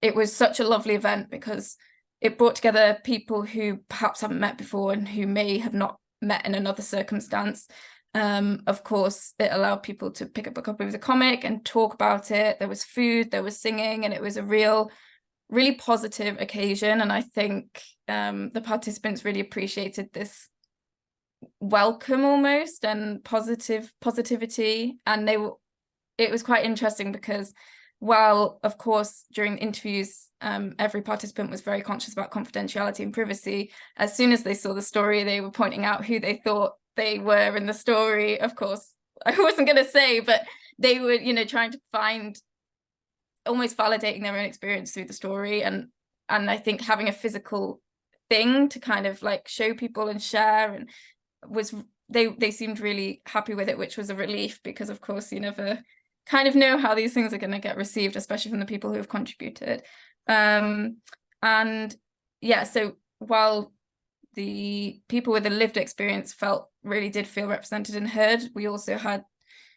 S2: it was such a lovely event because it brought together people who perhaps haven't met before and who may have not met in another circumstance. Of course, it allowed people to pick up a copy of the comic and talk about it. There was food, there was singing, and it was a really positive occasion. And I think the participants really appreciated this welcome almost and positivity. And it was quite interesting because while of course during interviews every participant was very conscious about confidentiality and privacy, as soon as they saw the story they were pointing out who they thought they were in the story. Of course I wasn't going to say, but they were trying to find, almost validating their own experience through the story. And I think having a physical thing to kind of like show people and share, and they seemed really happy with it, which was a relief because of course you never kind of know how these things are going to get received, especially from the people who have contributed. And yeah, so while the people with a lived experience really did feel represented and heard, we also had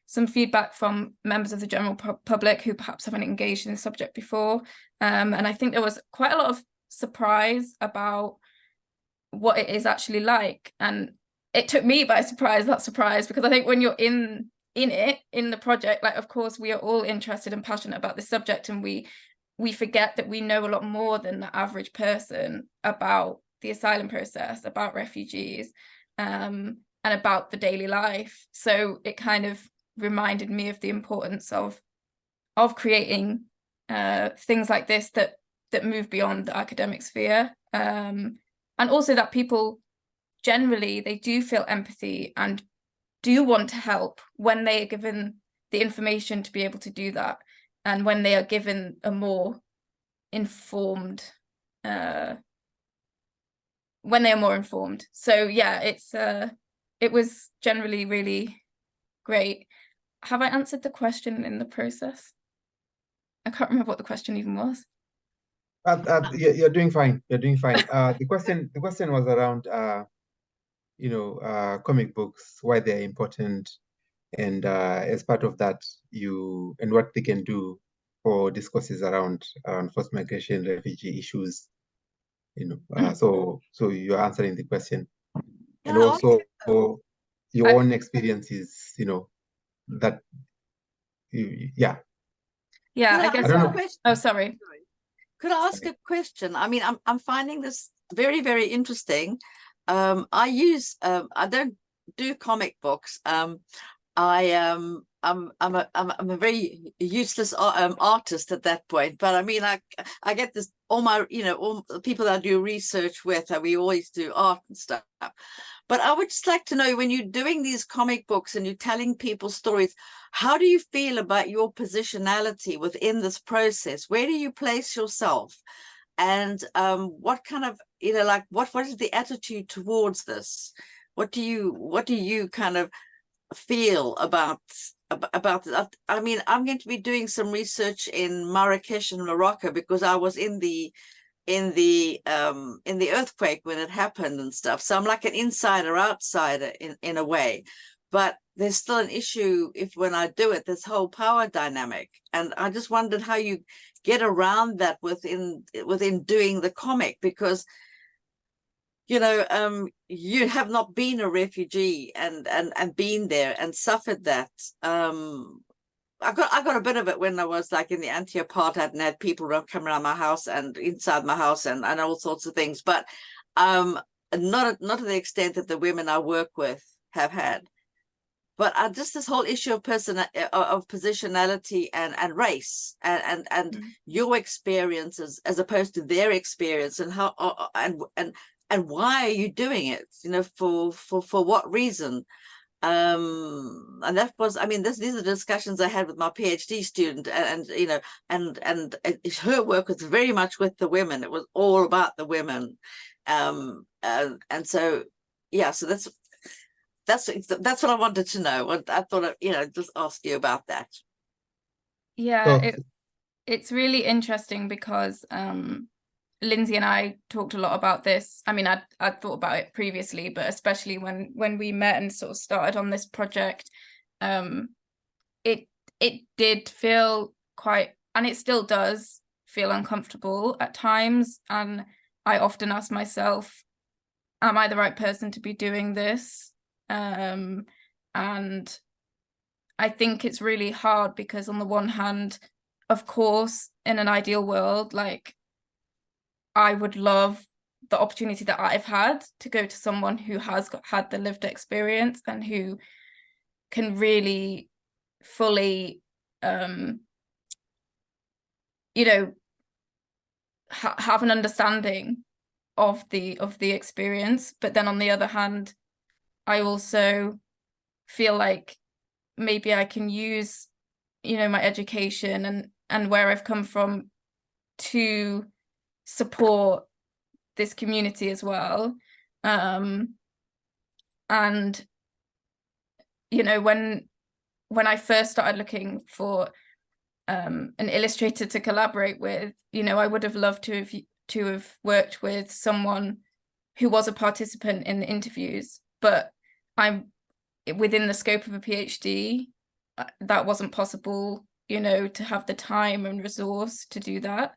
S2: some feedback from members of the general public who perhaps haven't engaged in the subject before. And I think there was quite a lot of surprise about what it is actually like. And it took me by surprise, because I think when you're in the project, like, of course, we are all interested and passionate about this subject, and we forget that we know a lot more than the average person about the asylum process, about refugees, and about the daily life. So it kind of reminded me of the importance of creating things like this that move beyond the academic sphere, and also that people generally, they do feel empathy and do want to help when they are given the information to be able to do that, and when they are given a more informed when they are more informed. So yeah, it was generally really great. Have I answered the question in the process? I can't remember what the question even was.
S1: You're doing fine. You're doing fine. The question was around comic books, why they're important, and as part of that, and what they can do for discourses around forced migration, refugee issues. So you're answering the question, and also your own experiences. That yeah.
S2: Yeah, I
S7: Could
S2: guess.
S7: ask a question?
S2: Oh, sorry.
S7: Could I ask a question? I mean, I'm finding this very, very interesting. I don't do comic books. I'm a very useless artist at that point. But I mean, I get this, all the people that I do research with, we always do art and stuff. But I would just like to know, when you're doing these comic books and you're telling people stories, how do you feel about your positionality within this process? Where do you place yourself? And what kind of, what is the attitude towards this? What do you kind of feel about that? I mean, I'm going to be doing some research in Marrakesh and Morocco, because I was in the earthquake when it happened and stuff. So I'm like an insider outsider in a way, but there's still an issue when I do it, this whole power dynamic. And I just wondered how you get around that within doing the comic, because you have not been a refugee and been there and suffered that. I got a bit of it when I was like in the anti-apartheid and had people come around my house and inside my house and all sorts of things, but not to the extent that the women I work with have had. But just this whole issue of positionality and race and your experiences as opposed to their experience, and how and why are you doing it? For what reason? And that was, I mean, these are discussions I had with my PhD student, and her work was very much with the women. It was all about the women, and so yeah, so that's what I wanted to know. I thought just ask you about that.
S2: Yeah, it's really interesting because Lindsay and I talked a lot about this. I mean, I'd thought about it previously, but especially when we met and sort of started on this project, it did feel quite, and it still does feel uncomfortable at times. And I often ask myself, am I the right person to be doing this? And I think it's really hard because on the one hand, of course, in an ideal world, like, I would love the opportunity that I've had to go to someone who has had the lived experience and who can really fully, have an understanding of the experience. But then on the other hand, I also feel like maybe I can use, my education and where I've come from to support this community as well. And when when I first started looking for an illustrator to collaborate with, you know, I would have loved to have worked with someone who was a participant in the interviews, but I'm within the scope of a PhD, that wasn't possible, you know, to have the time and resource to do that.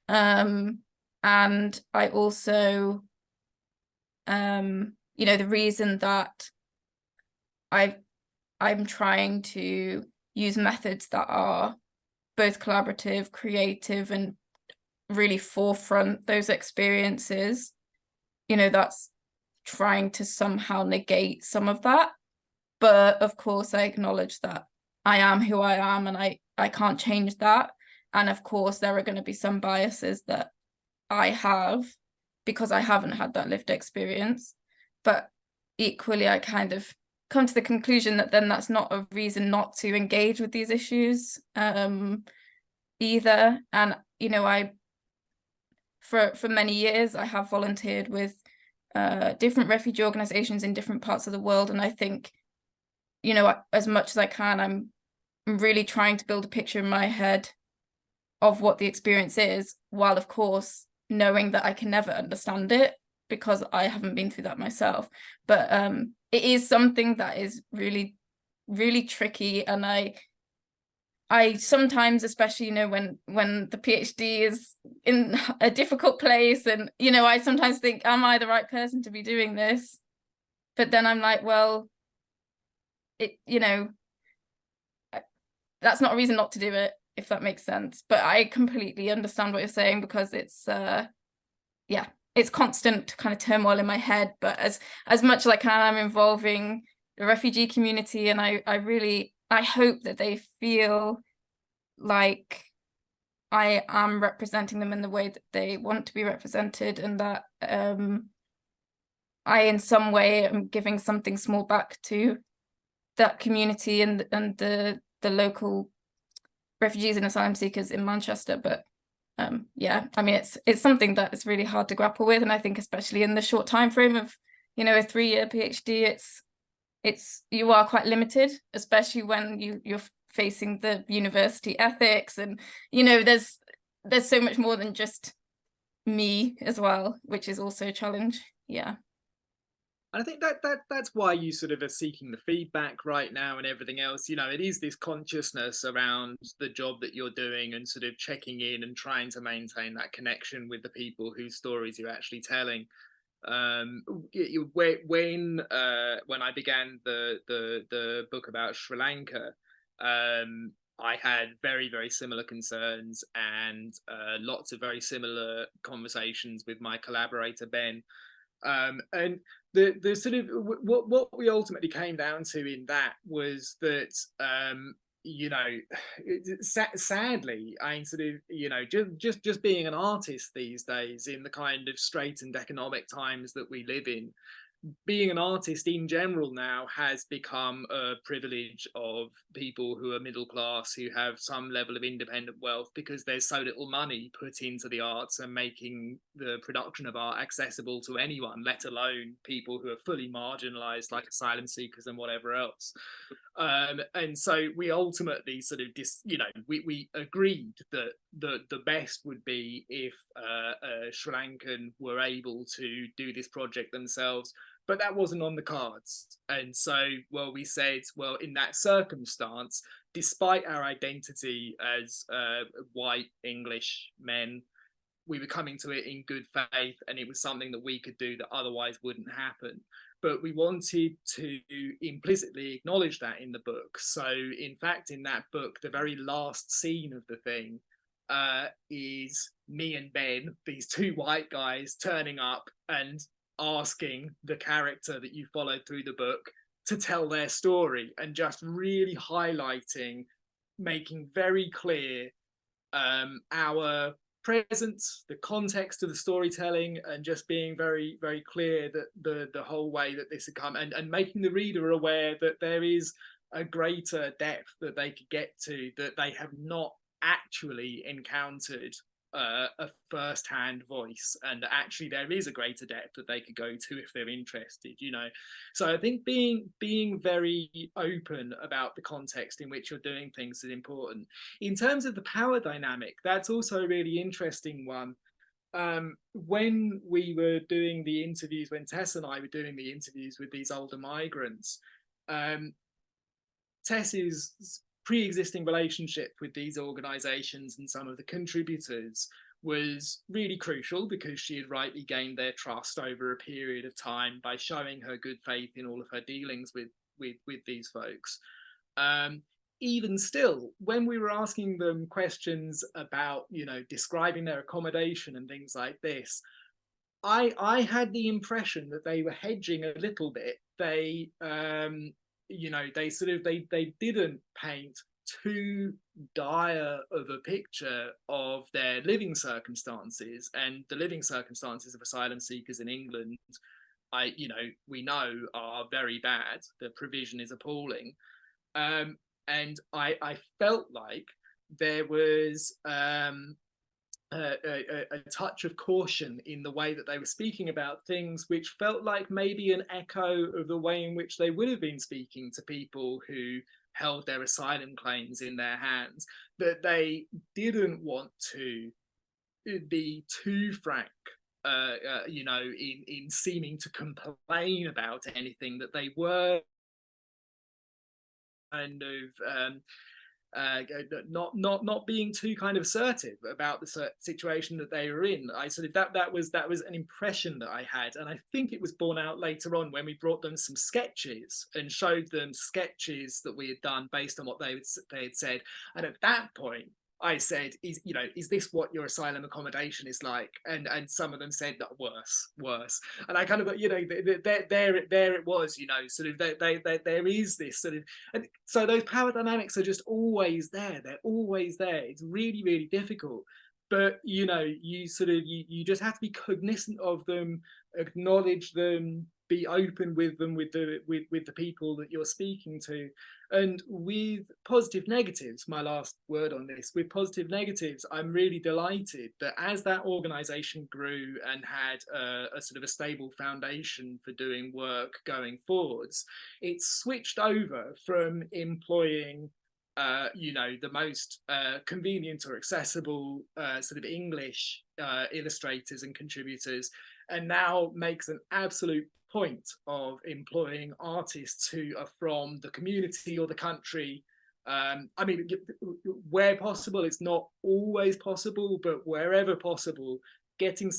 S2: And I also, you know, the reason that I'm trying to use methods that are both collaborative, creative, and really forefront those experiences, you know, that's trying to somehow negate some of that. But of course, I acknowledge that I am who I am, and I can't change that. And of course, there are going to be some biases that I have because I haven't had that lived experience. But equally, I kind of come to the conclusion that then that's not a reason not to engage with these issues either. And, you know, for many years, I have volunteered with different refugee organizations in different parts of the world. And I think, you know, as much as I can, I'm really trying to build a picture in my head of what the experience is, while of course knowing that I can never understand it because I haven't been through that myself. But it is something that is really, really tricky. And I sometimes, especially, you know, when the PhD is in a difficult place, and, you know, I sometimes think, am I the right person to be doing this? But then I'm like, well, you know, that's not a reason not to do it, if that makes sense. But I completely understand what you're saying, because it's yeah, it's constant kind of turmoil in my head. But as much as I can, I'm involving the refugee community, and I hope that they feel like I am representing them in the way that they want to be represented, and that I in some way am giving something small back to that community and the local refugees and asylum seekers in Manchester. But yeah, I mean, it's something that is really hard to grapple with, and I think especially in the short time frame of, you know, a 3-year PhD, you are quite limited, especially when you're facing the university ethics, and, you know, there's so much more than just me as well, which is also a challenge. Yeah.
S3: And I think that's why you sort of are seeking the feedback right now and everything else. You know, it is this consciousness around the job that you're doing, and sort of checking in and trying to maintain that connection with the people whose stories you're actually telling. When I began the book about Sri Lanka, I had very, very similar concerns, and lots of very similar conversations with my collaborator Ben. And the sort of what we ultimately came down to in that was that you know, sadly, I mean, sort of, you know, just being an artist these days, in the kind of straitened economic times that we live in, being an artist in general now has become a privilege of people who are middle class, who have some level of independent wealth, because there's so little money put into the arts and making the production of art accessible to anyone, let alone people who are fully marginalized, like asylum seekers and whatever else. And so we ultimately sort of we agreed that the best would be if Sri Lankan were able to do this project themselves. But that wasn't on the cards. And so, well, we said, well, in that circumstance, despite our identity as white English men, we were coming to it in good faith, and it was something that we could do that otherwise wouldn't happen. But we wanted to implicitly acknowledge that in the book. So, in fact, in that book, the very last scene of the thing is me and Ben, these two white guys, turning up and asking the character that you followed through the book to tell their story, and just really highlighting, making very clear our presence, the context of the storytelling, and just being very, very clear that the whole way that this had come, and making the reader aware that there is a greater depth that they could get to that they have not actually encountered a first-hand voice, and actually there is a greater depth that they could go to if they're interested, you know. So I think being very open about the context in which you're doing things is important. In terms of the power dynamic, that's also a really interesting one. When we were doing the interviews, when Tess and I were doing the interviews with these older migrants, Tess's pre-existing relationship with these organizations and some of the contributors was really crucial, because she had rightly gained their trust over a period of time by showing her good faith in all of her dealings with these folks. Even still, when we were asking them questions about, you know, describing their accommodation and things like this, I had the impression that they were hedging a little bit. They you know, they didn't paint too dire of a picture of their living circumstances, and the living circumstances of asylum seekers in England, you know, we know are very bad. The provision is appalling, and I felt like there was a touch of caution in the way that they were speaking about things, which felt like maybe an echo of the way in which they would have been speaking to people who held their asylum claims in their hands, that they didn't want to be too frank, you know, in seeming to complain about anything, that they were kind of not being too kind of assertive about the situation that they were in. I sort of that was an impression that I had, and I think it was borne out later on when we brought them some sketches and showed them sketches that we had done based on what they had said. And at that point, I said, is this what your asylum accommodation is like? And some of them said that worse. And I kind of, you know, there it was, you know, sort of there is this sort of, and so those power dynamics are just always there. They're always there. It's really, really difficult. But, you know, you just have to be cognizant of them, acknowledge them, be open with them, with the people that you're speaking to. And with PositiveNegatives, my last word on this, with PositiveNegatives, I'm really delighted that as that organization grew and had a sort of a stable foundation for doing work going forwards, it switched over from employing you know, the most convenient or accessible sort of English illustrators and contributors, and now makes an absolute point of employing artists who are from the community or the country. I mean, where possible, it's not always possible, but wherever possible, giving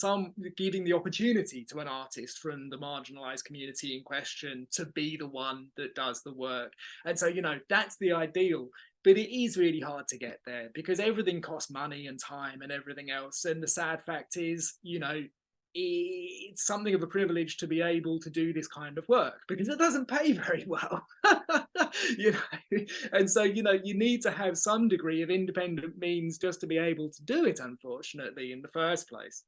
S3: the opportunity to an artist from the marginalized community in question to be the one that does the work. And so, you know, that's the ideal, but it is really hard to get there because everything costs money and time and everything else. And the sad fact is, you know, it's something of a privilege to be able to do this kind of work because it doesn't pay very well. You know, and so, you know, you need to have some degree of independent means just to be able to do it, unfortunately, in the first place.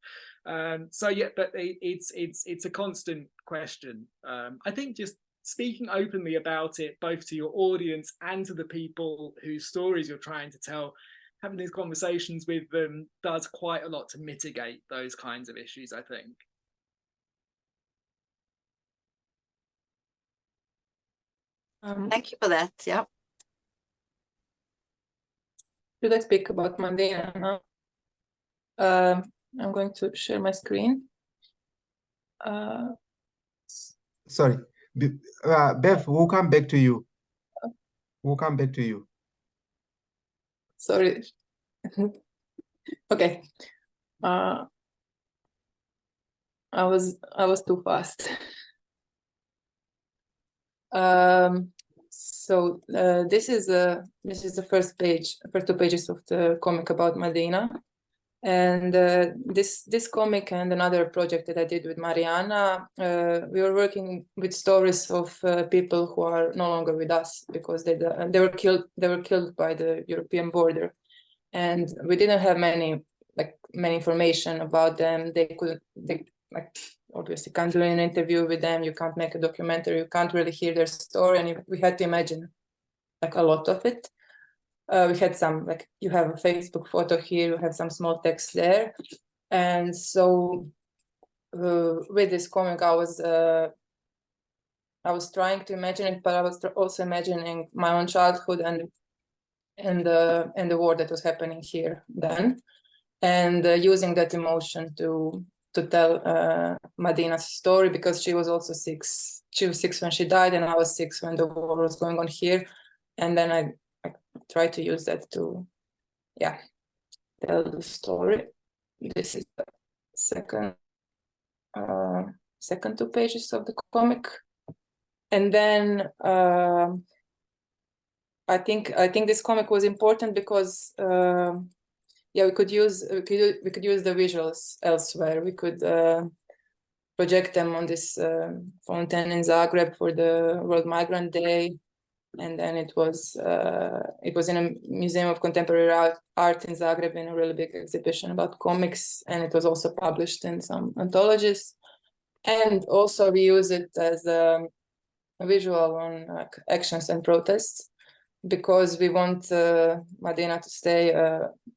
S3: So yeah, but it's a constant question. I think just speaking openly about it, both to your audience and to the people whose stories you're trying to tell, having these conversations with them does quite a lot to mitigate those kinds of issues, I think.
S7: Thank you for that. Yeah.
S4: Should I speak about Medina now? I'm going to share my screen.
S1: Sorry, Bev, we'll come back to you. We'll come back to you.
S4: Sorry. Okay. I was too fast. So this is the first two pages of the comic about Medina, and this comic and another project that I did with Mariana, we were working with stories of people who are no longer with us because they were killed. They were killed by the European border, and we didn't have many information about them. They obviously can't do an interview with them. You can't make a documentary. You can't really hear their story, and we had to imagine like a lot of it. we had some, like, you have a Facebook photo here, you have some small text there. And so with this comic, I was trying to imagine it, but I was also imagining my own childhood and the war that was happening here then, and using that emotion to tell Madina's story, because she was also 6. She was 6 when she died, and I was 6 when the war was going on here. And then I tried to use that to, yeah, tell the story. This is the second 2 pages of the comic. And then I think this comic was important because yeah, we could use the visuals elsewhere. We could project them on this fountain in Zagreb for the World Migrant Day, and then it was in a museum of contemporary art in Zagreb in a really big exhibition about comics, and it was also published in some anthologies. And also we use it as a visual on actions and protests, because we want Madina to stay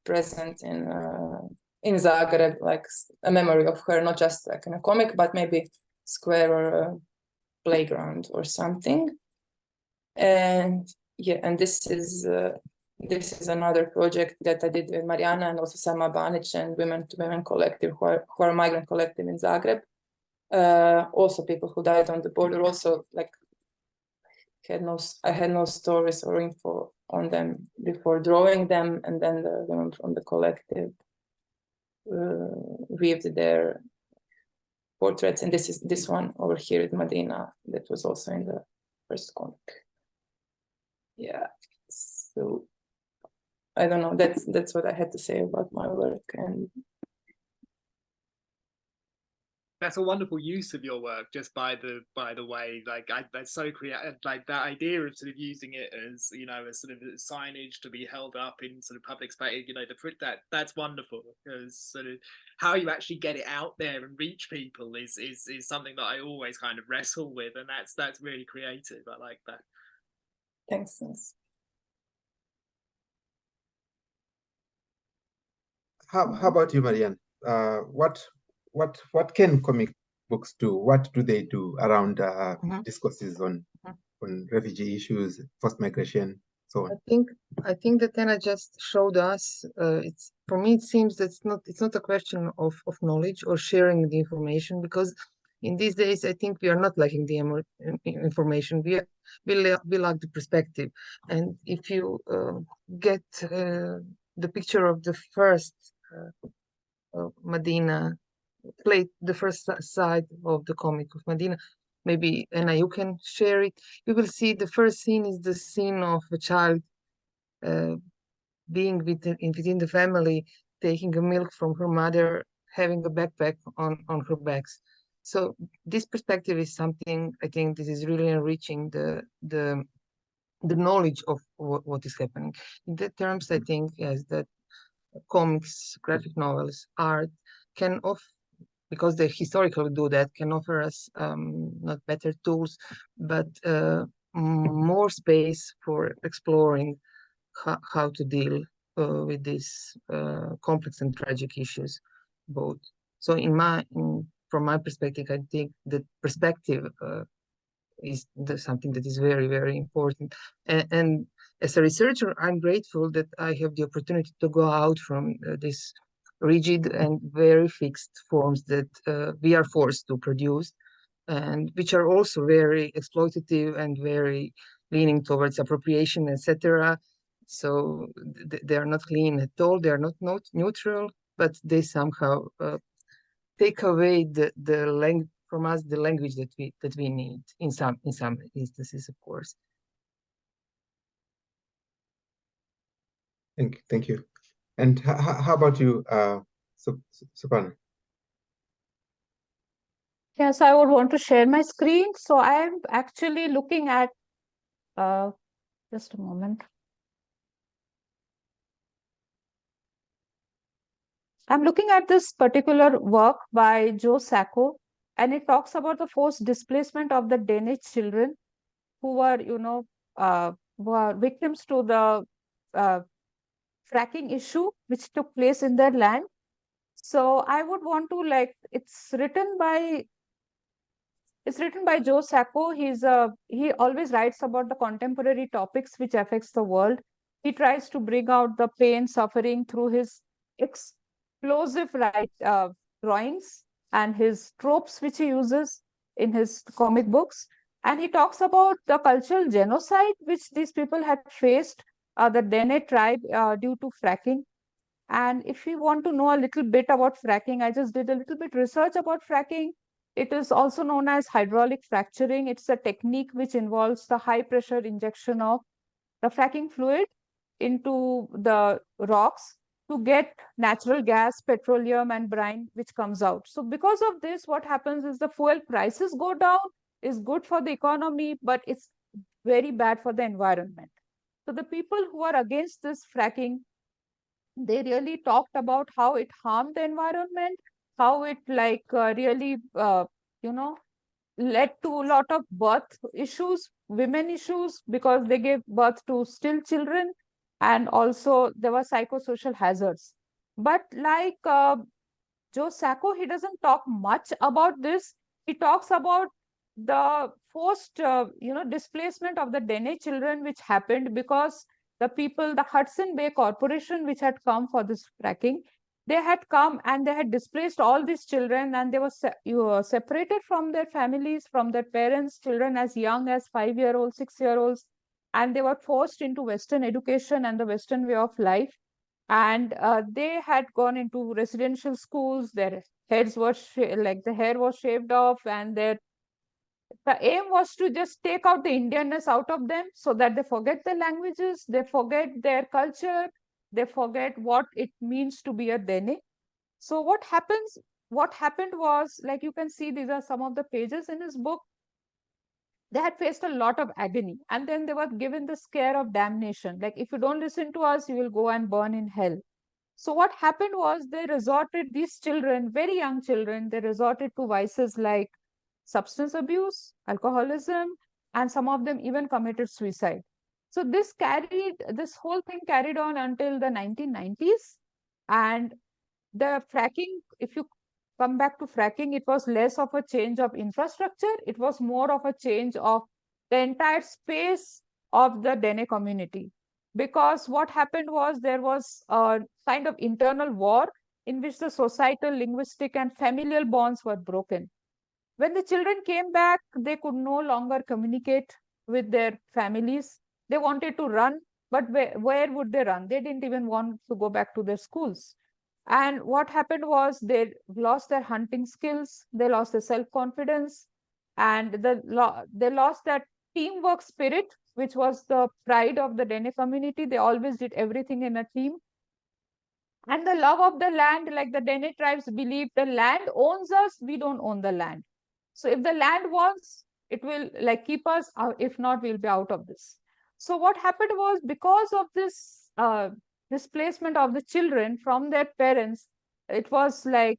S4: present in Zagreb, like a memory of her, not just like in a comic, but maybe square or a playground or something. And yeah, and this is another project that I did with Mariana and also Sama Banic and Women to Women Collective, who are a migrant collective in Zagreb. Also people who died on the border, also like I had no stories or info on them before drawing them, and then the women from the collective weaved their portraits. And this one over here is Madina, that was also in the first comic. Yeah, so I don't know. That's what I had to say about my work. And
S3: that's a wonderful use of your work, just by the way, like that's so creative, like that idea of sort of using it as, you know, as sort of signage to be held up in sort of public space, you know, that's wonderful, because sort of how you actually get it out there and reach people is something that I always kind of wrestle with, and that's really creative. I like that.
S4: Thanks.
S1: How about you, Marianne? What can comic books do? What do they do around discourses on refugee issues, forced migration, so on?
S5: I think that Anna just showed us. It's, for me, it seems that it's not a question of knowledge or sharing the information, because in these days I think we are not lacking the information. We lack the perspective. And if you get the picture of the first Madina, play the first side of the comic of Madina, maybe Anna, you can share it. You will see the first scene is the scene of a child being within the family, taking a milk from her mother, having a backpack on her backs. So this perspective is something, I think this is really enriching the knowledge of what is happening. In that terms, I think, yes, that comics, graphic novels, art can offer, because they historically do that, can offer us not better tools, but more space for exploring how to deal with these complex and tragic issues, both. So from my perspective, I think that perspective is something that is very, very important. And as a researcher, I'm grateful that I have the opportunity to go out from this rigid and very fixed forms that we are forced to produce, and which are also very exploitative and very leaning towards appropriation, etc. So they are not clean at all. They are not neutral, but they somehow take away the language from us, the language that we need in some instances, of course.
S1: Thank you. And how about you, Supan?
S6: Yes, I would want to share my screen. So I am actually looking at, just a moment. I'm looking at this particular work by Joe Sacco, and it talks about the forced displacement of the Danish children who were, who are victims to the fracking issue which took place in their land. So I would want to it's written by Joe Sacco. He always writes about the contemporary topics which affects the world. He tries to bring out the pain, suffering through his explosive drawings and his tropes which he uses in his comic books. And he talks about the cultural genocide which these people had faced, the Dene tribe, due to fracking. And if you want to know a little bit about fracking, I just did a little bit research about fracking. It is also known as hydraulic fracturing. It's a technique which involves the high pressure injection of the fracking fluid into the rocks to get natural gas, petroleum, and brine, which comes out. So because of this, what happens is the fuel prices go down, is good for the economy, but it's very bad for the environment. So the people who are against this fracking, they really talked about how it harmed the environment, how it really, led to a lot of birth issues, women issues, because they gave birth to still children, and also there were psychosocial hazards. But Joe Sacco, he doesn't talk much about this. He talks about the forced, displacement of the Dene children, which happened because the people, the Hudson Bay Corporation, which had come for this fracking, they had come and they had displaced all these children, and they were separated from their families, from their parents, children as young as 5-year-olds, 6-year-olds, and they were forced into Western education and the Western way of life. And they had gone into residential schools. Their heads were the hair was shaved off, and the aim was to just take out the Indianness out of them so that they forget their languages, they forget their culture, they forget what it means to be a Dene. So what happened was, like you can see, these are some of the pages in his book. They had faced a lot of agony, and then they were given the scare of damnation. Like, if you don't listen to us, you will go and burn in hell. So what happened was, these children, very young children, they resorted to vices like substance abuse, alcoholism, and some of them even committed suicide. So this whole thing carried on until the 1990s. And the fracking, if you come back to fracking, it was less of a change of infrastructure. It was more of a change of the entire space of the Dene community. Because what happened was, there was a kind of internal war in which the societal, linguistic, and familial bonds were broken. When the children came back, they could no longer communicate with their families. They wanted to run, but where would they run? They didn't even want to go back to their schools. And what happened was, they lost their hunting skills, they lost their self-confidence, and they lost that teamwork spirit, which was the pride of the Dene community. They always did everything in a team. And the love of the land, like the Dene tribes believe, the land owns us, we don't own the land. So if the land wants, it will keep us, if not, we'll be out of this. So what happened was, because of this displacement of the children from their parents, it was the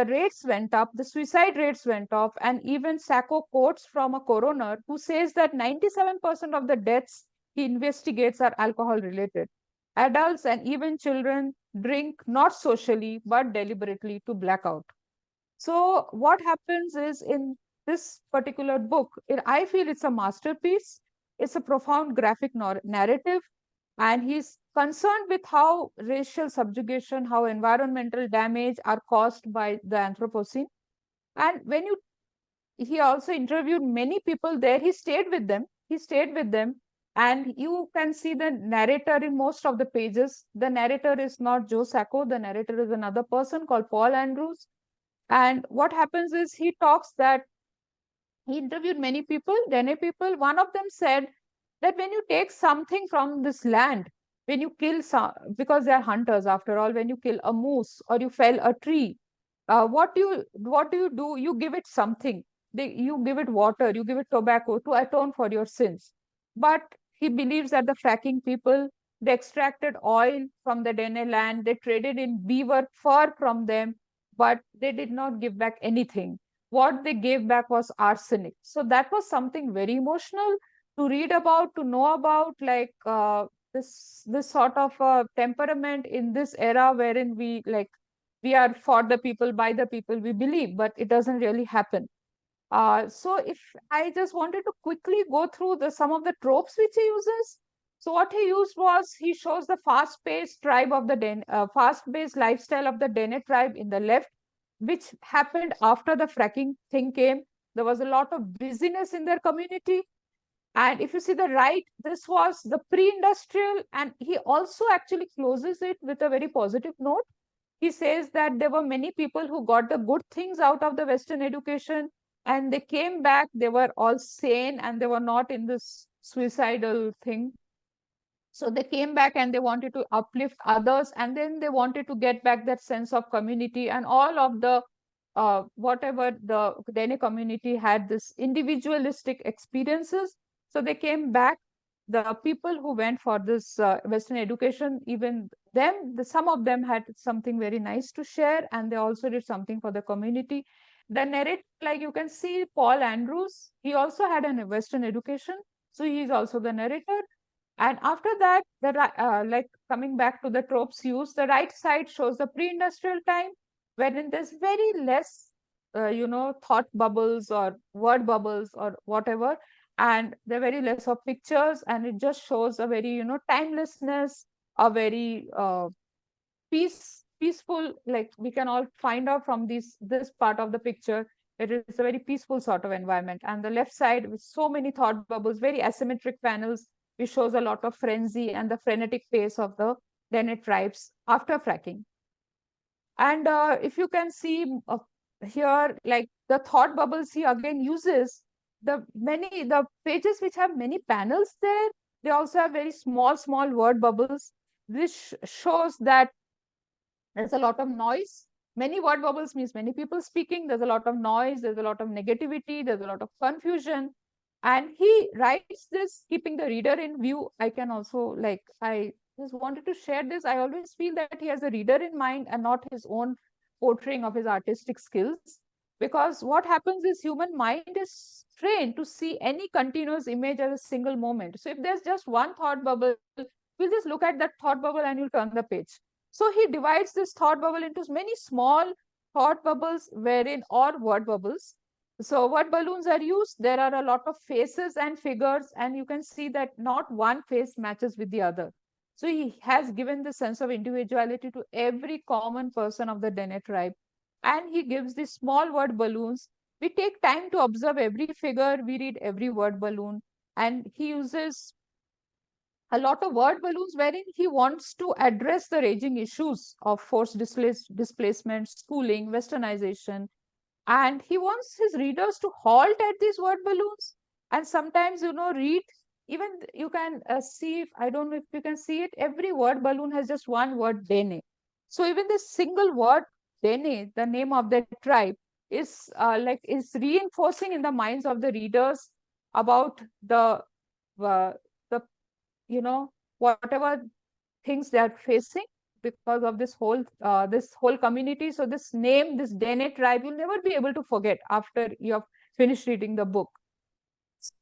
S6: rates went up, the suicide rates went up, and even Sacco quotes from a coroner who says that 97% of the deaths he investigates are alcohol related. Adults and even children drink not socially but deliberately to black out. So what happens is, in this particular book, I feel it's a masterpiece. It's a profound graphic narrative, and he's concerned with how racial subjugation, how environmental damage are caused by the Anthropocene. And he also interviewed many people there. He stayed with them. And you can see the narrator in most of the pages. The narrator is not Joe Sacco. The narrator is another person called Paul Andrews. And what happens is, he talks that he interviewed many people, Dene people. One of them said that when you take something from this land, when you kill because they are hunters after all, when you kill a moose or you fell a tree, what do you do? You give it something. You give it water, you give it tobacco to atone for your sins. But he believes that the fracking people, they extracted oil from the Dene land, they traded in beaver fur from them, but they did not give back anything. What they gave back was arsenic. So that was something very emotional to read about, to know about. this sort of temperament in this era wherein we are for the people, by the people, we believe, but it doesn't really happen. So if I just wanted to quickly go through some of the tropes which he uses. So what he used was, he shows the fast-paced tribe of the fast-paced lifestyle of the Dene tribe in the left, which happened after the fracking thing came. There was a lot of busyness in their community. And if you see the right, this was the pre-industrial, and he also actually closes it with a very positive note. He says that there were many people who got the good things out of the Western education, and they came back, they were all sane, and they were not in this suicidal thing. So they came back and they wanted to uplift others, and then they wanted to get back that sense of community, and all of the whatever the Dene community had, this individualistic experiences. So they came back. The people who went for this Western education, even them, some of them had something very nice to share, and they also did something for the community. The narrator, like you can see, Paul Andrews, he also had a Western education, so he's also the narrator. And after that, like coming back to the tropes used, the right side shows the pre-industrial time, wherein there's very less, thought bubbles or word bubbles or whatever, and there are very less of pictures, and it just shows a very, timelessness, a very peaceful, like we can all find out from this part of the picture, it is a very peaceful sort of environment. And the left side with so many thought bubbles, very asymmetric panels, which shows a lot of frenzy and the frenetic pace of the Dene tribes after fracking. And if you can see here, like the thought bubbles he again uses, the pages which have many panels there, they also have very small word bubbles. This shows that there's a lot of noise. Many word bubbles means many people speaking. There's a lot of noise. There's a lot of negativity. There's a lot of confusion. And he writes this keeping the reader in view. I can also, like, I just wanted to share this. I always feel that he has the reader in mind and not his own portraying of his artistic skills. Because what happens is human mind is trained to see any continuous image as a single moment. So if there's just one thought bubble, we'll just look at that thought bubble and you'll turn the page. So he divides this thought bubble into many small thought bubbles or word bubbles. So word balloons are used. There are a lot of faces and figures, and you can see that not one face matches with the other. So he has given the sense of individuality to every common person of the Dene tribe. And he gives these small word balloons. We take time to observe every figure. We read every word balloon. And he uses a lot of word balloons wherein he wants to address the raging issues of forced displacement, schooling, westernization. And he wants his readers to halt at these word balloons and sometimes, read. Even you can see, I don't know if you can see it, every word balloon has just one word, Dene. So even this single word, Dene, the name of that tribe, is reinforcing in the minds of the readers about the whatever things they are facing because of this whole community. So this name, this Dene tribe, you'll never be able to forget after you have finished reading the book.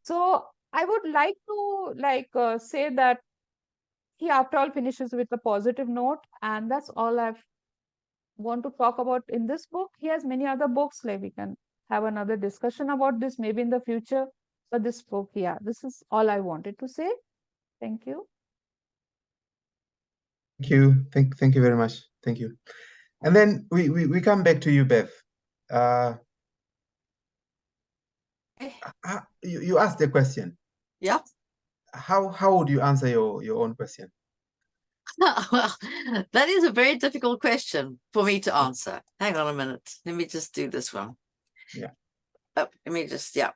S6: So I would like to say that he, after all, finishes with a positive note, and that's all I want to talk about in this book. He has many other books, like we can have another discussion about this maybe in the future. But this book, yeah, this is all I wanted to say. Thank you.
S1: Thank you. Thank you very much. Thank you. And then we come back to you, Bev. You asked the question.
S7: Yeah.
S1: How would you answer your own question?
S7: Well, that is a very difficult question for me to answer. Hang on a minute. Let me just do this one.
S1: Yeah.
S7: Let me just, yeah.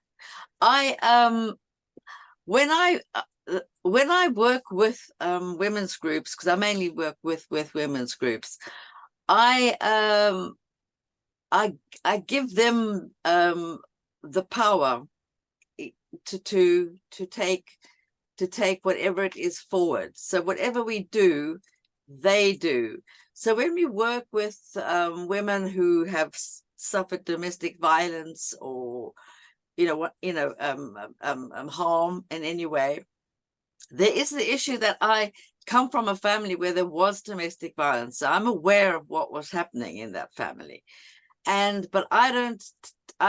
S7: When I work with women's groups, because I mainly work with women's groups, I give them the power to take whatever it is forward. So whatever we do, they do. So when we work with women who have suffered domestic violence or harm in any way, there is the issue that I come from a family where there was domestic violence. So I'm aware of what was happening in that family. But I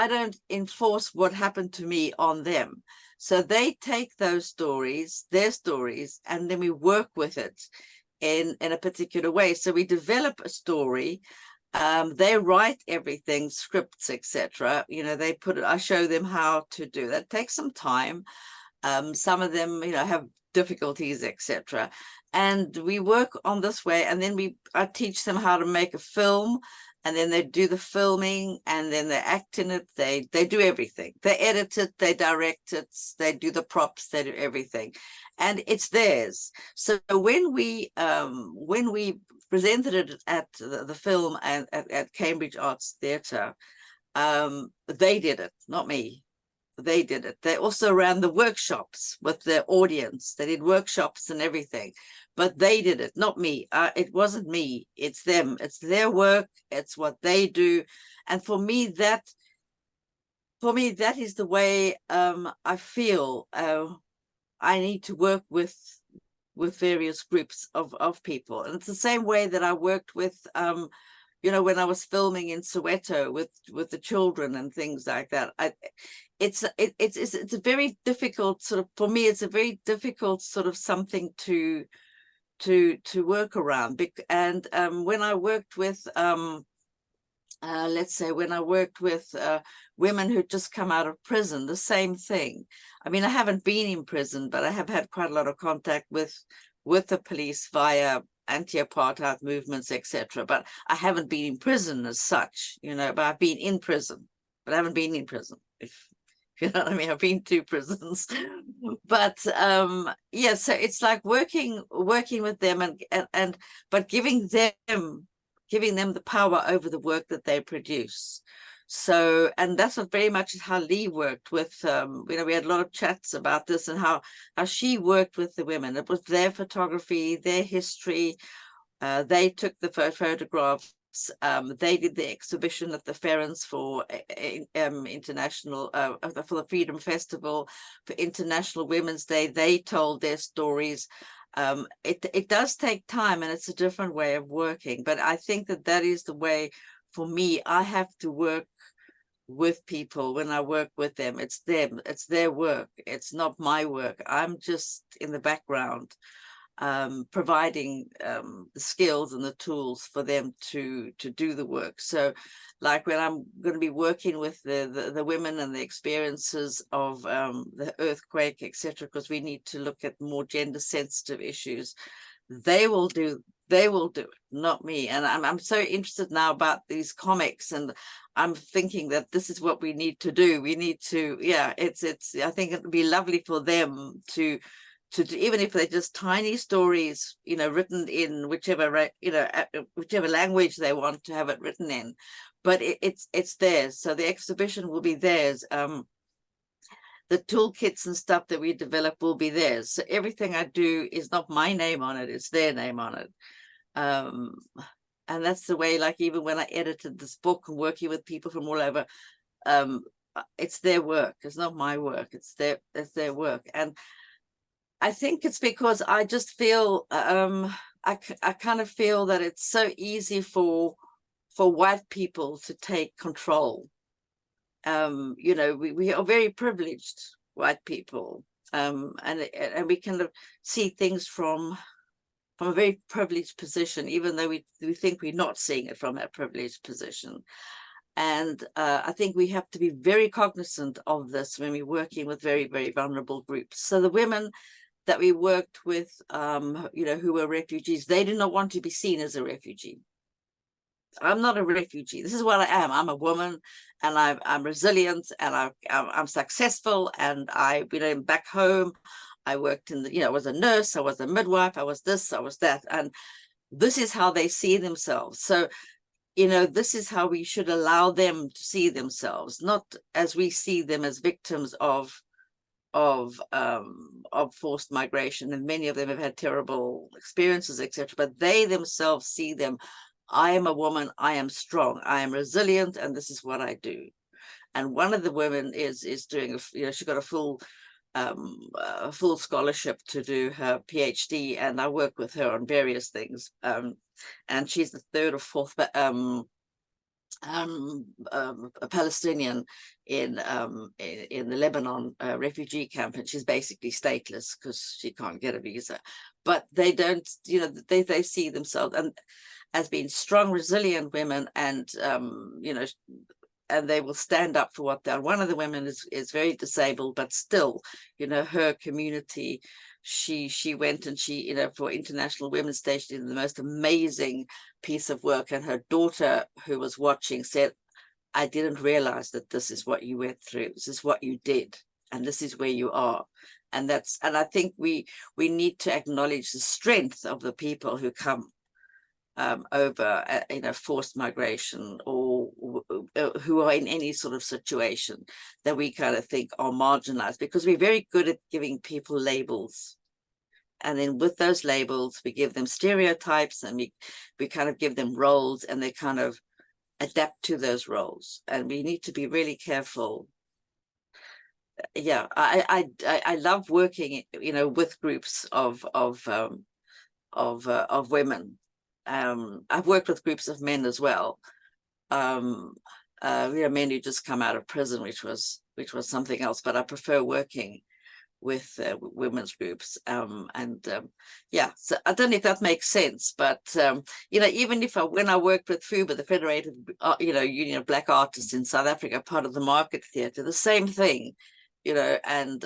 S7: don't enforce what happened to me on them. So they take those stories, their stories, and then we work with it in a particular way. So we develop a story. They write everything, scripts, etc. You know, they put it, I show them how to do that. It takes some time. Some of them, you know, have difficulties, etc. And we work on this way, and then I teach them how to make a film, and then they do the filming, and then they act in it. They do everything. They edit it, they direct it, they do the props, they do everything, and it's theirs. So when we presented it at the film and at Cambridge Arts Theatre, they did it, not me. They did it. They also ran the workshops with their audience. They did workshops and everything, but they did it, not me. It wasn't me. It's them. It's their work. It's what they do. And for me, that is the way I feel. I need to work with various groups of people, and it's the same way that I worked with you know, when I was filming in Soweto with the children and things like that. It's a very difficult sort of, for me, it's a very difficult sort of something to work around. And when I worked with let's say when I worked with women who'd just come out of prison, the same thing. I mean, I haven't been in prison, but I have had quite a lot of contact with the police via anti-apartheid movements, etc. But I haven't been in prison as such, you know, but I've been in prison, but I haven't been in prison, if you know what I mean. I've been to prisons. But yeah, so it's like working with them and but giving them the power over the work that they produce. So, and that's what very much is how Lee worked with, you know, we had a lot of chats about this and how she worked with the women. It was their photography, their history. They took the photographs. They did the exhibition at the Ferens for international, for the Freedom Festival, for International Women's Day. They told their stories. It does take time, and it's a different way of working. But I think that is the way, for me. I have to work with people. When I work with them, it's them, it's their work, it's not my work. I'm just in the background, providing the skills and the tools for them to do the work. So like when I'm going to be working with the women and the experiences of the earthquake, etc., because we need to look at more gender sensitive issues, they will do it, not me. And I'm so interested now about these comics, and I'm thinking that this is what we need to do. We need to, yeah, it's I think it would be lovely for them to do, even if they're just tiny stories, you know, written in whichever, you know, whichever language they want to have it written in, but it's theirs. So the exhibition will be theirs. The toolkits and stuff that we develop will be theirs. So everything I do is not my name on it, it's their name on it. And that's the way, like even when I edited this book and working with people from all over, it's their work, it's not my work, it's their work. And I think it's because I just feel, I kind of feel that it's so easy for white people to take control. You know, we are very privileged, white people, and we kind of see things from a very privileged position, even though we think we're not seeing it from a privileged position. And I think we have to be very cognizant of this when we're working with very, very vulnerable groups. So the women that we worked with, you know, who were refugees, they did not want to be seen as a refugee. I'm not a refugee. This is what I am. I'm a woman, and I'm resilient, and I'm successful. And you know, back home, I worked in the, you know, I was a nurse, I was a midwife, I was this, I was that, and this is how they see themselves. So, you know, this is how we should allow them to see themselves, not as we see them as victims of forced migration, and many of them have had terrible experiences, etc. But they themselves see them. I am a woman, I am strong, I am resilient, and this is what I do. And one of the women is doing, you know, she got a full full scholarship to do her PhD, and I work with her on various things. And she's the third or fourth a Palestinian in the Lebanon refugee camp, and she's basically stateless because she can't get a visa. But they don't, you know, they see themselves and as being strong, resilient women, and you know, and they will stand up for what they're. One of the women is very disabled, but still, you know, her community, she went and she, you know, for International Women's Day, she did the most amazing piece of work. And her daughter, who was watching, said, I didn't realize that this is what you went through. This is what you did. And this is where you are. And that's, and I think we need to acknowledge the strength of the people who come over, you know, forced migration, or who are in any sort of situation that we kind of think are marginalized, because we're very good at giving people labels. And then with those labels, we give them stereotypes, and we kind of give them roles, and they kind of adapt to those roles. And we need to be really careful. Yeah, I love working, you know, with groups of women. I've worked with groups of men as well. You know, men who just come out of prison, which was something else. But I prefer working with women's groups. Yeah, so I don't know if that makes sense, but you know, even if when I worked with FUBA, the Federated, you know, Union of Black Artists in South Africa, part of the Market Theatre, the same thing, you know, and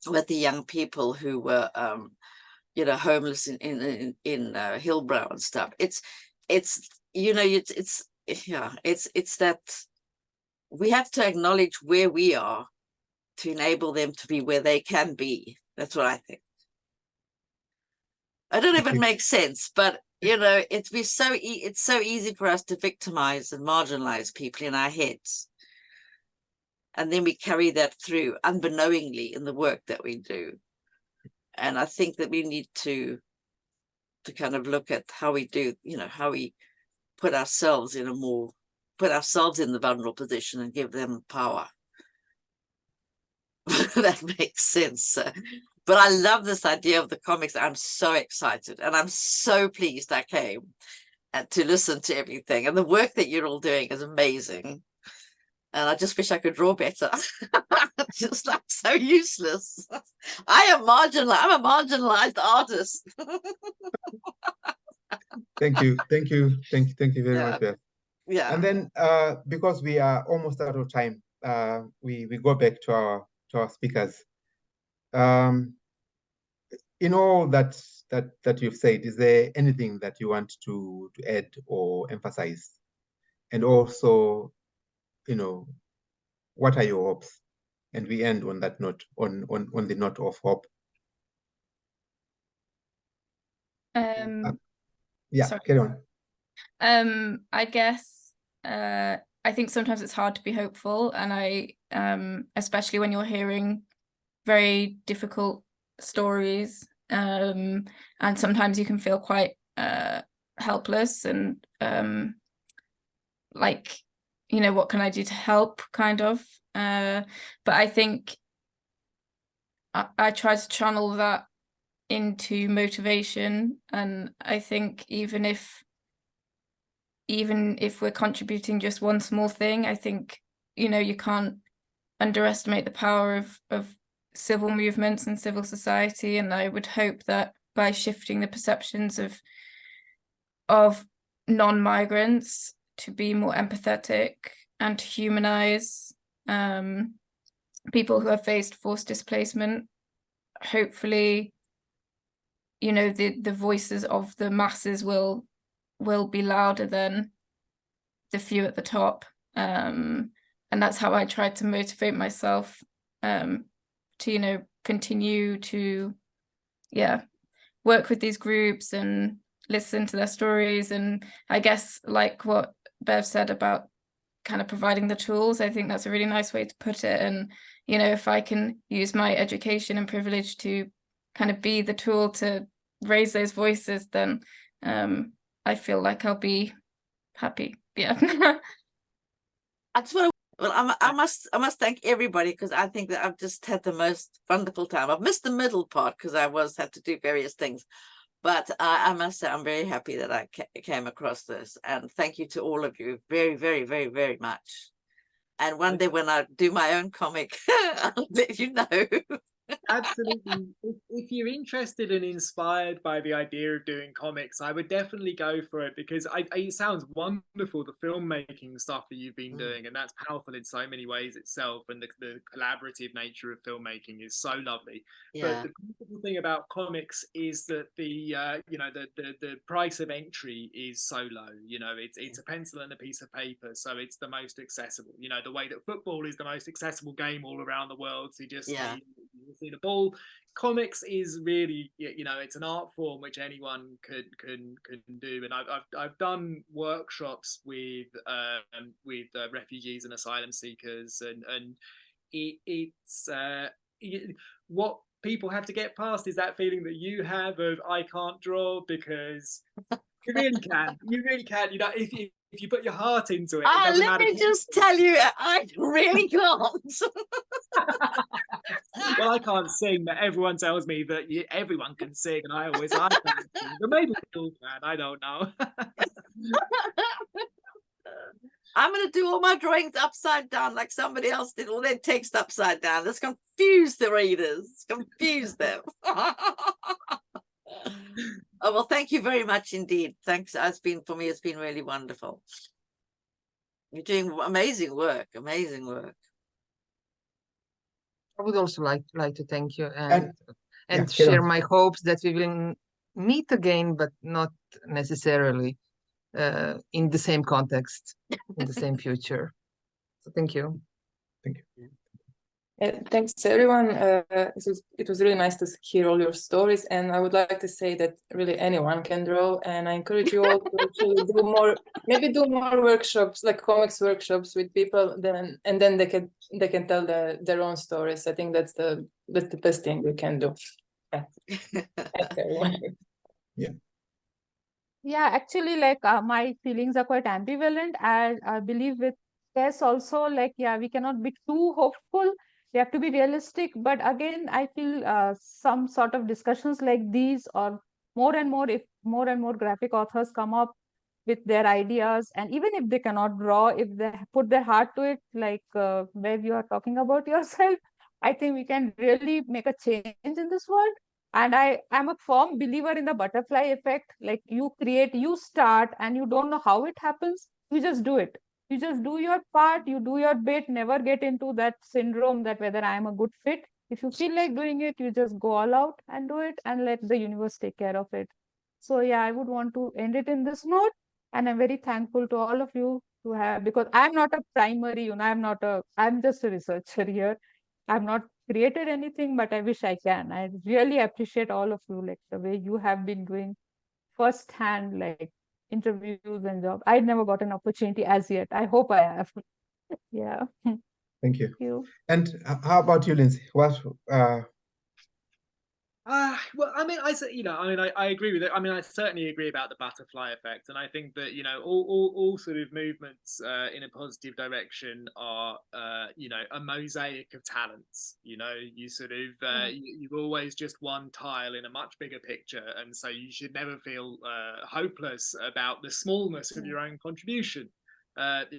S7: with the young people who were you know, homeless in Hillbrow and stuff. It's you know, it's that we have to acknowledge where we are to enable them to be where they can be. That's what I think. I don't know if it makes sense, but you know, it's so easy for us to victimize and marginalize people in our heads, and then we carry that through unbeknowingly in the work that we do. And I think that we need to kind of look at how we do, you know, how we put ourselves in the vulnerable position and give them power. That makes sense. But I love this idea of the comics. I'm so excited, and I'm so pleased I came to listen to everything. And the work that you're all doing is amazing. And I just wish I could draw better. Just like so useless. I'm a marginalized artist.
S1: Thank you very much, Beth.
S7: Yeah.
S1: And then because we are almost out of time, we go back to our speakers. In all that you've said, is there anything that you want to add or emphasize? And also, you know, what are your hopes? And we end on that note, on the note of hope. Yeah,
S2: sorry.
S1: carry on.
S2: I guess I think sometimes it's hard to be hopeful, and I especially when you're hearing very difficult stories, and sometimes you can feel quite helpless and like, you know, what can I do to help, kind of. But I think I try to channel that into motivation, and I think even if we're contributing just one small thing, I think, you know, you can't underestimate the power of civil movements and civil society. And I would hope that by shifting the perceptions of non-migrants to be more empathetic and to humanize people who have faced forced displacement, hopefully, you know, the voices of the masses will be louder than the few at the top. And that's how I try to motivate myself to, you know, continue to, yeah, work with these groups and listen to their stories. And I guess, like what Bev said about kind of providing the tools, I think that's a really nice way to put it. And, you know, if I can use my education and privilege to kind of be the tool to raise those voices, then I feel like I'll be happy. Yeah.
S7: I just want to Well, I must thank everybody, because I think that I've just had the most wonderful time. I've missed the middle part because I had to do various things, but I must say I'm very happy that I came across this, and thank you to all of you very, very, very, very much. And one day when I do my own comic, I'll let you know.
S3: Absolutely. If you're interested and inspired by the idea of doing comics, I would definitely go for it, because it sounds wonderful, the filmmaking stuff that you've been doing, and that's powerful in so many ways itself, and the collaborative nature of filmmaking is so lovely.
S7: Yeah.
S3: But the beautiful thing about comics is that the price of entry is so low. You know, it's a pencil and a piece of paper, so it's the most accessible. You know, the way that football is the most accessible game all around the world. So you just see the ball. Comics is really, you know, it's an art form which anyone can do. And I've done workshops with refugees and asylum seekers, and it's what people have to get past is that feeling that you have of I can't draw, because you really can. You really can. You know, if you put your heart into it, it doesn't
S7: let
S3: matter.
S7: me just tell you, I really can't.
S3: Well, I can't sing, but everyone tells me that everyone can sing, and I can't sing. But maybe people can. I don't know.
S7: I'm going to do all my drawings upside down like somebody else did all their text upside down. Let's confuse the readers, confuse them. Oh, well, thank you very much indeed. Thanks. It's been really wonderful. You're doing amazing work, amazing work.
S5: I would also like to thank you and share my hopes that we will meet again, but not necessarily in the same context, in the same future. So thank you.
S1: Thank you.
S4: Thanks everyone. It was really nice to hear all your stories, and I would like to say that really anyone can draw, and I encourage you all to actually do more workshops, like comics workshops with people, and then they can tell their own stories. I think that's the best thing we can do. Yeah. Thanks everyone.
S6: Yeah, actually, like my feelings are quite ambivalent. I believe with Tess also, like, yeah, we cannot be too hopeful. We have to be realistic. But again, I feel some sort of discussions like these, or more and more, if more and more graphic authors come up with their ideas, and even if they cannot draw, if they put their heart to it, like where you are talking about yourself, I think we can really make a change in this world. And I'm a firm believer in the butterfly effect. Like you start, and you don't know how it happens. You just do it. You just do your part, you do your bit, never get into that syndrome that whether I am a good fit. If you feel like doing it, you just go all out and do it and let the universe take care of it. So yeah, I would want to end it in this note. And I'm very thankful to all of you to have, because I'm not a primary, I'm just a researcher here. I've not created anything, but I wish I can. I really appreciate all of you, like the way you have been doing firsthand, like interviews and jobs. I never got an opportunity as yet. I hope I have. Yeah.
S1: Thank you.
S6: Thank you.
S1: And how about you, Lindsay? What?
S3: Well, I mean, I agree with it. I mean, I certainly agree about the butterfly effect, and I think that, you know, all sort of movements in a positive direction are, you know, a mosaic of talents. You know, you sort of you've always just one tile in a much bigger picture, and so you should never feel hopeless about the smallness of your own contribution,